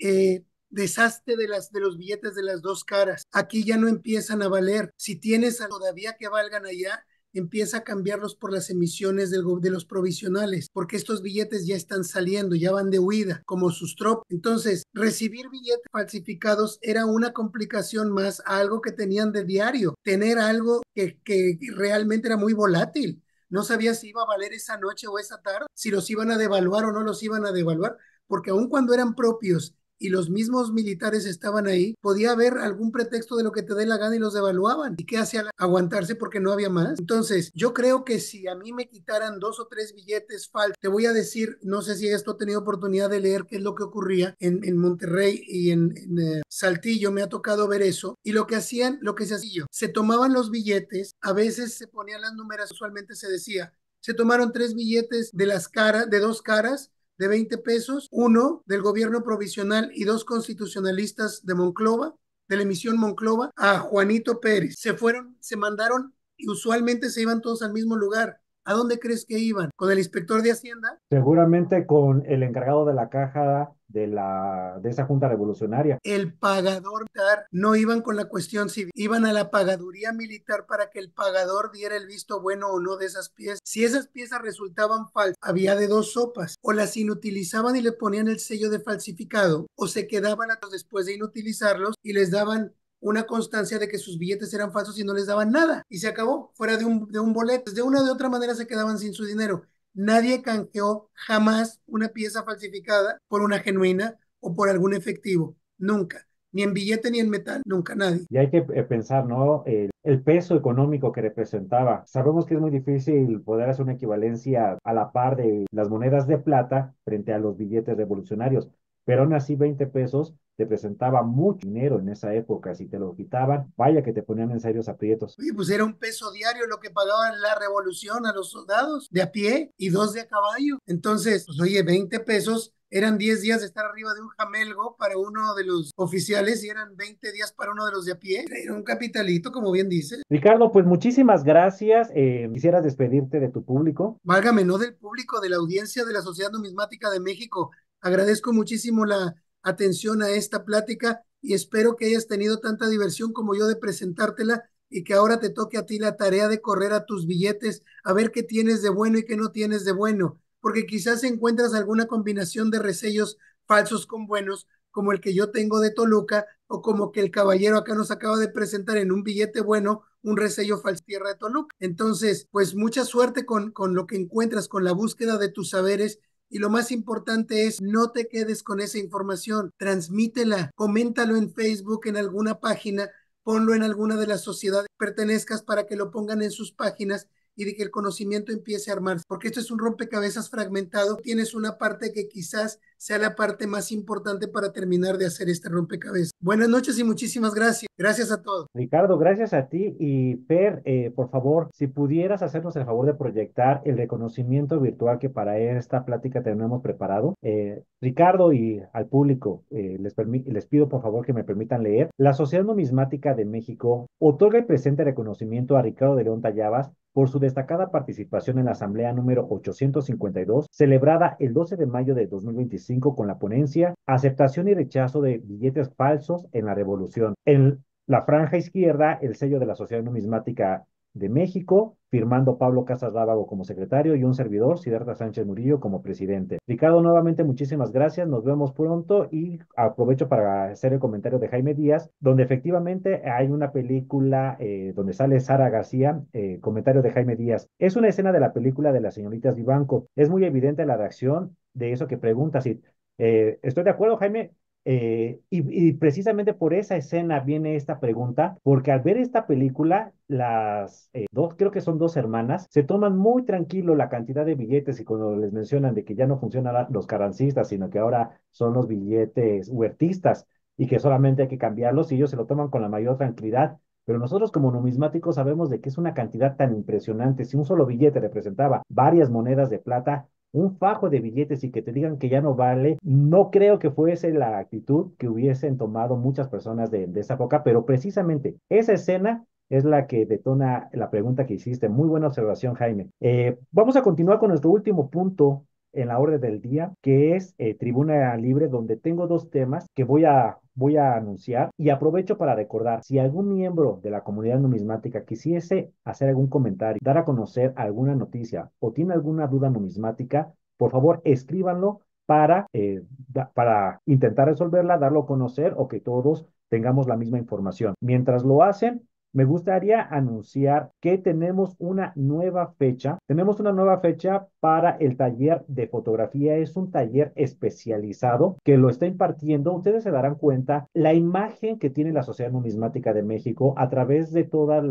deshazte de los billetes de las dos caras. Aquí ya no empiezan a valer. Si tienes todavía que valgan allá, empieza a cambiarlos por las emisiones de los provisionales, porque estos billetes ya están saliendo, ya van de huida, como sus tropas. Entonces, recibir billetes falsificados era una complicación más a algo que tenían de diario, tener algo que realmente era muy volátil. No sabía si iba a valer esa noche o esa tarde, si los iban a devaluar o no los iban a devaluar, porque aun cuando eran propios y los mismos militares estaban ahí, podía haber algún pretexto de lo que te dé la gana y los devaluaban. ¿Y qué hacía? Aguantarse porque no había más. Entonces, yo creo que si a mí me quitaran dos o tres billetes falsos, te voy a decir, no sé si esto he tenido oportunidad de leer qué es lo que ocurría en Monterrey y en Saltillo, me ha tocado ver eso. Y lo que hacían, lo que se hacía, se tomaban los billetes, a veces se ponían las números, usualmente se decía, se tomaron tres billetes de las caras, de dos caras, de 20 pesos, uno del gobierno provisional y dos constitucionalistas de Monclova, de la emisión Monclova, a Juanito Pérez. Se fueron, se mandaron y usualmente se iban todos al mismo lugar. ¿A dónde crees que iban? ¿Con el inspector de Hacienda? Seguramente con el encargado de la caja de esa junta revolucionaria. El pagador militar, no iban con la cuestión civil, iban a la pagaduría militar para que el pagador diera el visto bueno o no de esas piezas. Si esas piezas resultaban falsas, había de dos sopas, o las inutilizaban y le ponían el sello de falsificado, o se quedaban después de inutilizarlos y les daban una constancia de que sus billetes eran falsos y no les daban nada. Y se acabó, fuera de un boleto. De una o de otra manera se quedaban sin su dinero. Nadie canjeó jamás una pieza falsificada por una genuina o por algún efectivo. Nunca. Ni en billete ni en metal. Nunca nadie. Y hay que pensar, ¿no? El peso económico que representaba. Sabemos que es muy difícil poder hacer una equivalencia a la par de las monedas de plata frente a los billetes revolucionarios, pero aún así 20 pesos representaba mucho dinero en esa época. Si te lo quitaban, vaya que te ponían en serios aprietos. Oye, pues era un peso diario lo que pagaban la revolución a los soldados de a pie y dos de a caballo. Entonces, pues oye, 20 pesos eran 10 días de estar arriba de un jamelgo para uno de los oficiales y eran 20 días para uno de los de a pie. Era un capitalito, como bien dice. Ricardo, pues muchísimas gracias. Quisieras despedirte de tu público. Válgame, no del público, de la audiencia de la Sociedad Numismática de México. Agradezco muchísimo la atención a esta plática y espero que hayas tenido tanta diversión como yo de presentártela y que ahora te toque a ti la tarea de correr a tus billetes a ver qué tienes de bueno y qué no tienes de bueno, porque quizás encuentras alguna combinación de resellos falsos con buenos, como el que yo tengo de Toluca o como que el caballero acá nos acaba de presentar en un billete bueno un resello falso tierra de Toluca. Entonces, pues mucha suerte con lo que encuentras, con la búsqueda de tus saberes. Y lo más importante es no te quedes con esa información, transmítela, coméntalo en Facebook, en alguna página, ponlo en alguna de las sociedades que pertenezcas para que lo pongan en sus páginas y de que el conocimiento empiece a armarse, porque esto es un rompecabezas fragmentado, tienes una parte que quizás sea la parte más importante para terminar de hacer este rompecabezas. Buenas noches y muchísimas gracias. Gracias a todos. Ricardo, gracias a ti y Per, por favor, si pudieras hacernos el favor de proyectar el reconocimiento virtual que para esta plática tenemos preparado. Ricardo y al público, les pido por favor que me permitan leer. La Sociedad Numismática de México otorga el presente reconocimiento a Ricardo de León Tallabas por su destacada participación en la Asamblea número 852, celebrada el 12 de mayo de 2025 con la ponencia Aceptación y rechazo de billetes falsos en la Revolución. En la franja izquierda, el sello de la Sociedad Numismática de México, firmando Pablo Casas Rábago como secretario y un servidor, Siddhartha Sánchez Murillo, como presidente. Ricardo, nuevamente muchísimas gracias, nos vemos pronto y aprovecho para hacer el comentario de Jaime Díaz, donde efectivamente hay una película donde sale Sara García, comentario de Jaime Díaz. Es una escena de la película de las señoritas Vivanco. Es muy evidente la reacción de eso que pregunta, si estoy de acuerdo, Jaime. Y precisamente por esa escena viene esta pregunta, porque al ver esta película, las dos, creo que son dos hermanas, se toman muy tranquilo la cantidad de billetes y cuando les mencionan de que ya no funcionan los carrancistas, sino que ahora son los billetes huertistas y que solamente hay que cambiarlos y ellos se lo toman con la mayor tranquilidad. Pero nosotros como numismáticos sabemos de que es una cantidad tan impresionante. Si un solo billete representaba varias monedas de plata, un fajo de billetes y que te digan que ya no vale, no creo que fuese la actitud que hubiesen tomado muchas personas de esa época, pero precisamente esa escena es la que detona la pregunta que hiciste. Muy buena observación, Jaime. Vamos a continuar con nuestro último punto en la orden del día, que es Tribuna Libre, donde tengo dos temas que voy a anunciar y aprovecho para recordar, si algún miembro de la comunidad numismática quisiese hacer algún comentario, dar a conocer alguna noticia o tiene alguna duda numismática, por favor escríbanlo para intentar resolverla, darlo a conocer o que todos tengamos la misma información. Mientras lo hacen, me gustaría anunciar que tenemos una nueva fecha. Tenemos una nueva fecha para el taller de fotografía. Es un taller especializado que lo está impartiendo. Ustedes se darán cuenta la imagen que tiene la Sociedad Numismática de México a través de todas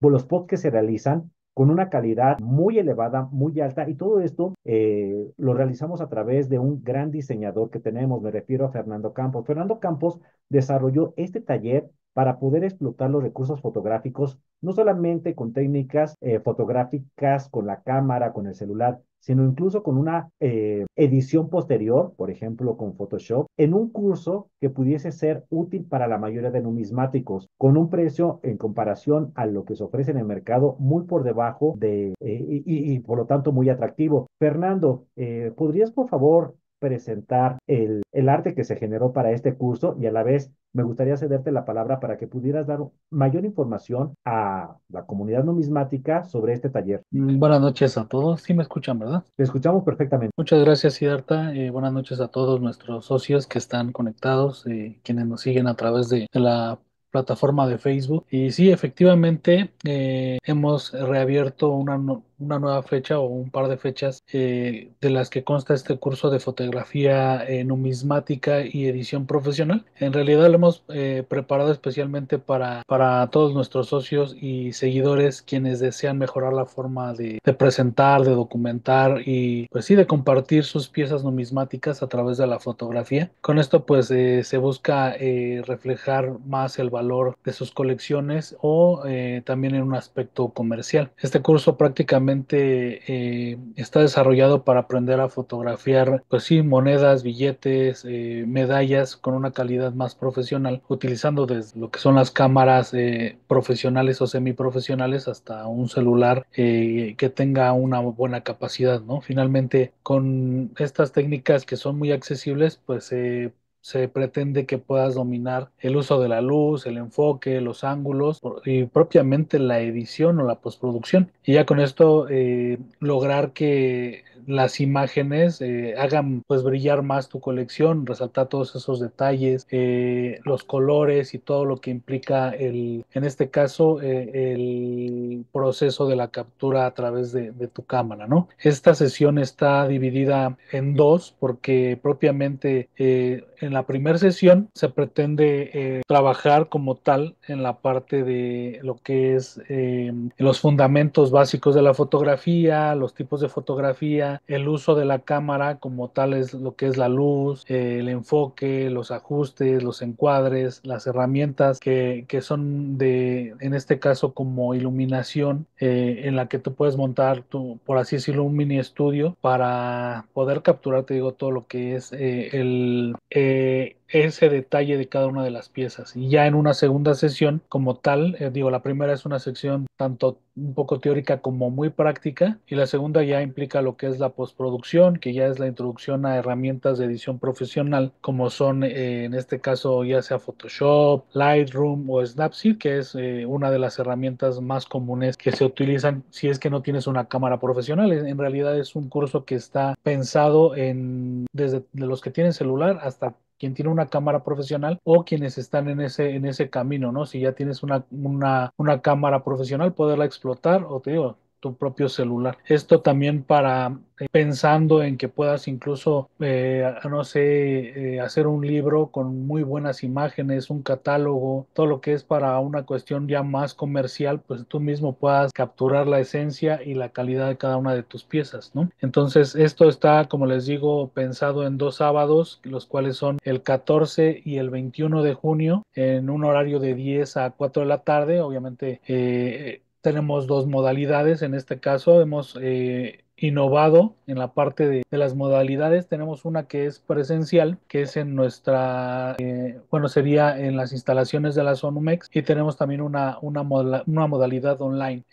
los posts que se realizan con una calidad muy elevada, muy alta, y todo esto lo realizamos a través de un gran diseñador que tenemos, me refiero a Fernando Campos. Fernando Campos desarrolló este taller para poder explotar los recursos fotográficos, no solamente con técnicas fotográficas con la cámara, con el celular, sino incluso con una edición posterior, por ejemplo, con Photoshop, en un curso que pudiese ser útil para la mayoría de numismáticos, con un precio en comparación a lo que se ofrece en el mercado muy por debajo y por lo tanto muy atractivo. Fernando, ¿podrías por favor presentar el arte que se generó para este curso y a la vez me gustaría cederte la palabra para que pudieras dar mayor información a la comunidad numismática sobre este taller? Buenas noches a todos. Sí me escuchan, ¿verdad? Te escuchamos perfectamente. Muchas gracias, Siddhartha. Buenas noches a todos nuestros socios que están conectados, quienes nos siguen a través de la plataforma de Facebook. Y sí, efectivamente, hemos reabierto una nueva fecha o un par de fechas de las que consta este curso de fotografía numismática y edición profesional. En realidad lo hemos preparado especialmente para todos nuestros socios y seguidores quienes desean mejorar la forma de presentar, de documentar y pues sí, de compartir sus piezas numismáticas a través de la fotografía. Con esto pues se busca reflejar más el valor de sus colecciones o también en un aspecto comercial. Este curso prácticamente está desarrollado para aprender a fotografiar pues sí, monedas, billetes, medallas con una calidad más profesional, utilizando desde lo que son las cámaras profesionales o semiprofesionales hasta un celular que tenga una buena capacidad, ¿no? Finalmente, con estas técnicas que son muy accesibles, pues se pretende que puedas dominar el uso de la luz, el enfoque, los ángulos y propiamente la edición o la postproducción. Y ya con esto lograr que las imágenes hagan pues brillar más tu colección, resaltar todos esos detalles, los colores y todo lo que implica en este caso, el proceso de la captura a través de tu cámara, ¿no? Esta sesión está dividida en dos porque propiamente en la primera sesión se pretende trabajar como tal en la parte de lo que es los fundamentos básicos de la fotografía, los tipos de fotografía, el uso de la cámara como tal es lo que es la luz, el enfoque, los ajustes, los encuadres, las herramientas que son en este caso como iluminación, en la que tú puedes montar por así decirlo, un mini estudio para poder capturar, te digo, todo lo que es ese detalle de cada una de las piezas. Y ya en una segunda sesión como tal, digo, la primera es una sección tanto un poco teórica como muy práctica y la segunda ya implica lo que es la postproducción, que ya es la introducción a herramientas de edición profesional como son en este caso ya sea Photoshop, Lightroom o Snapseed, que es una de las herramientas más comunes que se utilizan si es que no tienes una cámara profesional. En realidad es un curso que está pensado desde de los que tienen celular hasta quien tiene una cámara profesional o quienes están en ese camino, ¿no? Si ya tienes una cámara profesional, poderla explotar o te digo, tu propio celular. Esto también para pensando en que puedas incluso, no sé, hacer un libro con muy buenas imágenes, un catálogo, todo lo que es para una cuestión ya más comercial, pues tú mismo puedas capturar la esencia y la calidad de cada una de tus piezas, ¿no? Entonces, esto está, como les digo, pensado en 2 sábados, los cuales son el 14 y el 21 de junio, en un horario de 10 a 4 de la tarde. Obviamente, tenemos 2 modalidades. En este caso, hemos innovado en la parte de las modalidades. Tenemos una que es presencial, que es en nuestra, bueno, sería en las instalaciones de la Sonumex, y tenemos también una modalidad online.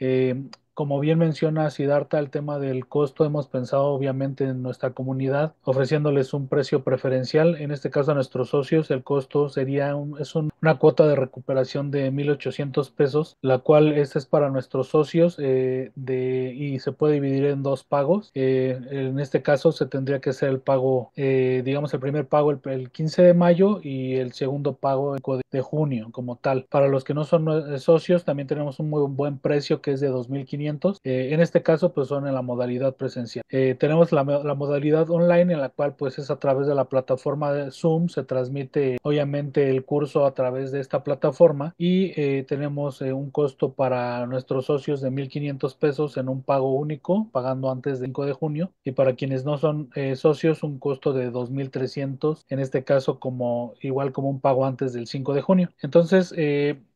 Como bien menciona Siddhartha, el tema del costo, hemos pensado obviamente en nuestra comunidad, ofreciéndoles un precio preferencial. En este caso a nuestros socios el costo sería una cuota de recuperación de 1,800 pesos, la cual esta es para nuestros socios, y se puede dividir en 2 pagos. En este caso se tendría que hacer el pago, digamos el primer pago el 15 de mayo y el segundo pago de junio como tal. Para los que no son socios también tenemos un muy buen precio que es de 2,500. En este caso pues son en la modalidad presencial. Tenemos la modalidad online, en la cual pues es a través de la plataforma de Zoom, se transmite obviamente el curso a través de esta plataforma, y tenemos un costo para nuestros socios de 1,500 pesos en un pago único, pagando antes del 5 de junio, y para quienes no son socios un costo de 2,300, en este caso como igual como un pago antes del 5 de junio. Entonces,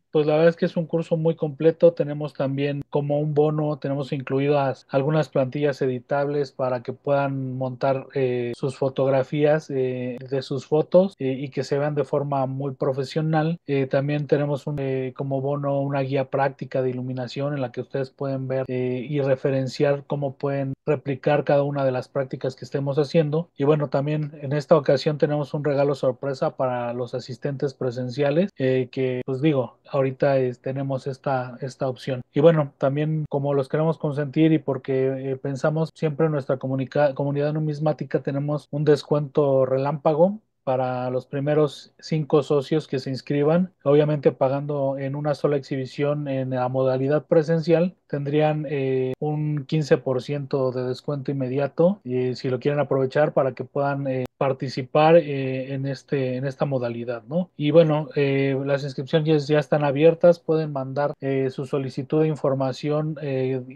pues la verdad es que es un curso muy completo. Tenemos también como un bono, tenemos incluidas algunas plantillas editables para que puedan montar sus fotografías de sus fotos, y que se vean de forma muy profesional. También tenemos como bono una guía práctica de iluminación, en la que ustedes pueden ver y referenciar cómo pueden replicar cada una de las prácticas que estemos haciendo. Y bueno, también en esta ocasión tenemos un regalo sorpresa para los asistentes presenciales, que pues digo, ahorita tenemos esta opción. Y bueno, también como los queremos consentir y porque pensamos siempre en nuestra comunidad numismática, tenemos un descuento relámpago para los primeros 5 socios que se inscriban. Obviamente pagando en una sola exhibición en la modalidad presencial, tendrían un 15% de descuento inmediato, y si lo quieren aprovechar para que puedan participar en esta modalidad, ¿no? Y bueno, las inscripciones ya están abiertas. Pueden mandar su solicitud de información,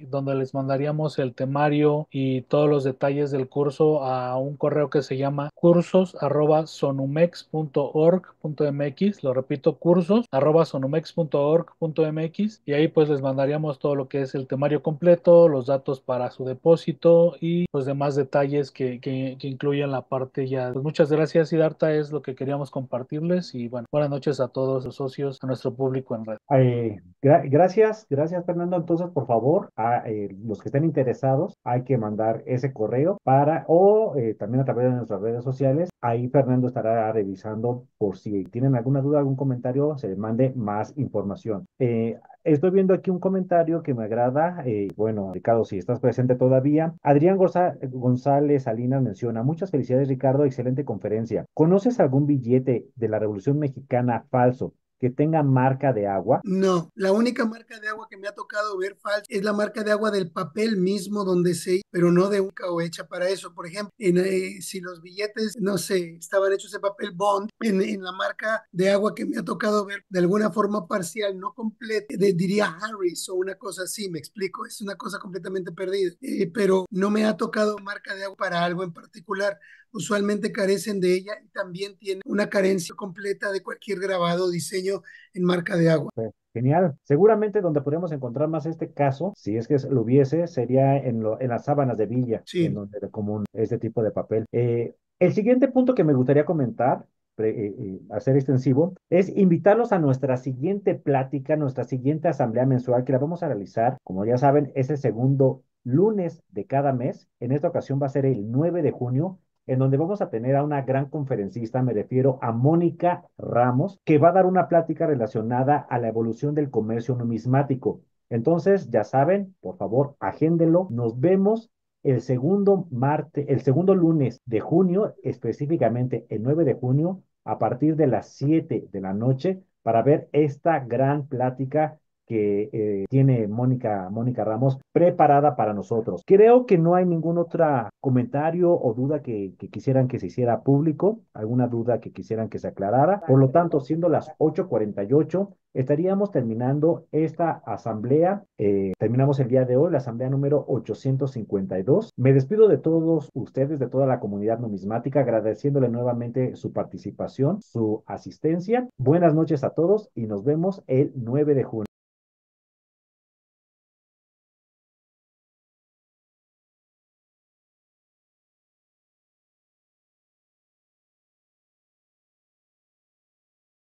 donde les mandaríamos el temario y todos los detalles del curso a un correo que se llama cursos@sonumex.org.mx. Lo repito, cursos@sonumex.org.mx, y ahí pues les mandaríamos todo lo que es el temario completo, los datos para su depósito y pues demás detalles que incluyen la parte ya. Pues muchas gracias, Siddhartha, es lo que queríamos compartirles, y bueno, buenas noches a todos los socios, a nuestro público en red. Gracias Fernando. Entonces, por favor, a los que estén interesados, hay que mandar ese correo o también a través de nuestras redes sociales. Ahí Fernando estará revisando por si tienen alguna duda, algún comentario, se les mande más información. Estoy viendo aquí un comentario que me agrada. Bueno, Ricardo, si estás presente todavía. Adrián González Salinas menciona: muchas felicidades, Ricardo, excelente conferencia. ¿Conoces algún billete de la Revolución Mexicana falso que tenga marca de agua? No, la única marca de agua que me ha tocado ver falsa es la marca de agua del papel mismo donde se, pero no de una o hecha para eso. Por ejemplo, si los billetes, no sé, estaban hechos de papel bond, en la marca de agua que me ha tocado ver de alguna forma parcial, no completa, diría Harris o una cosa así, me explico, es una cosa completamente perdida. Pero no me ha tocado marca de agua para algo en particular. Usualmente carecen de ella y también tienen una carencia completa de cualquier grabado o diseño en marca de agua. Genial. Seguramente donde podríamos encontrar más este caso, si es que lo hubiese, sería en las sábanas de Villa, en Sí. donde es común este tipo de papel. El siguiente punto que me gustaría comentar, hacer extensivo, es invitarlos a nuestra siguiente plática, nuestra siguiente asamblea mensual, que la vamos a realizar, como ya saben, es el segundo lunes de cada mes. En esta ocasión va a ser el 9 de junio, en donde vamos a tener a una gran conferencista. Me refiero a Mónica Ramos, que va a dar una plática relacionada a la evolución del comercio numismático. Entonces, ya saben, por favor, agéndenlo. Nos vemos el segundo lunes de junio, específicamente el 9 de junio, a partir de las 7 de la noche, para ver esta gran plática que tiene Mónica Ramos preparada para nosotros. Creo que no hay ningún otro comentario o duda que quisieran que se hiciera público, alguna duda que quisieran que se aclarara. Por lo tanto, siendo las 8:48, estaríamos terminando esta asamblea. Terminamos el día de hoy, la asamblea número 852. Me despido de todos ustedes, de toda la comunidad numismática, agradeciéndole nuevamente su participación, su asistencia. Buenas noches a todos y nos vemos el 9 de junio.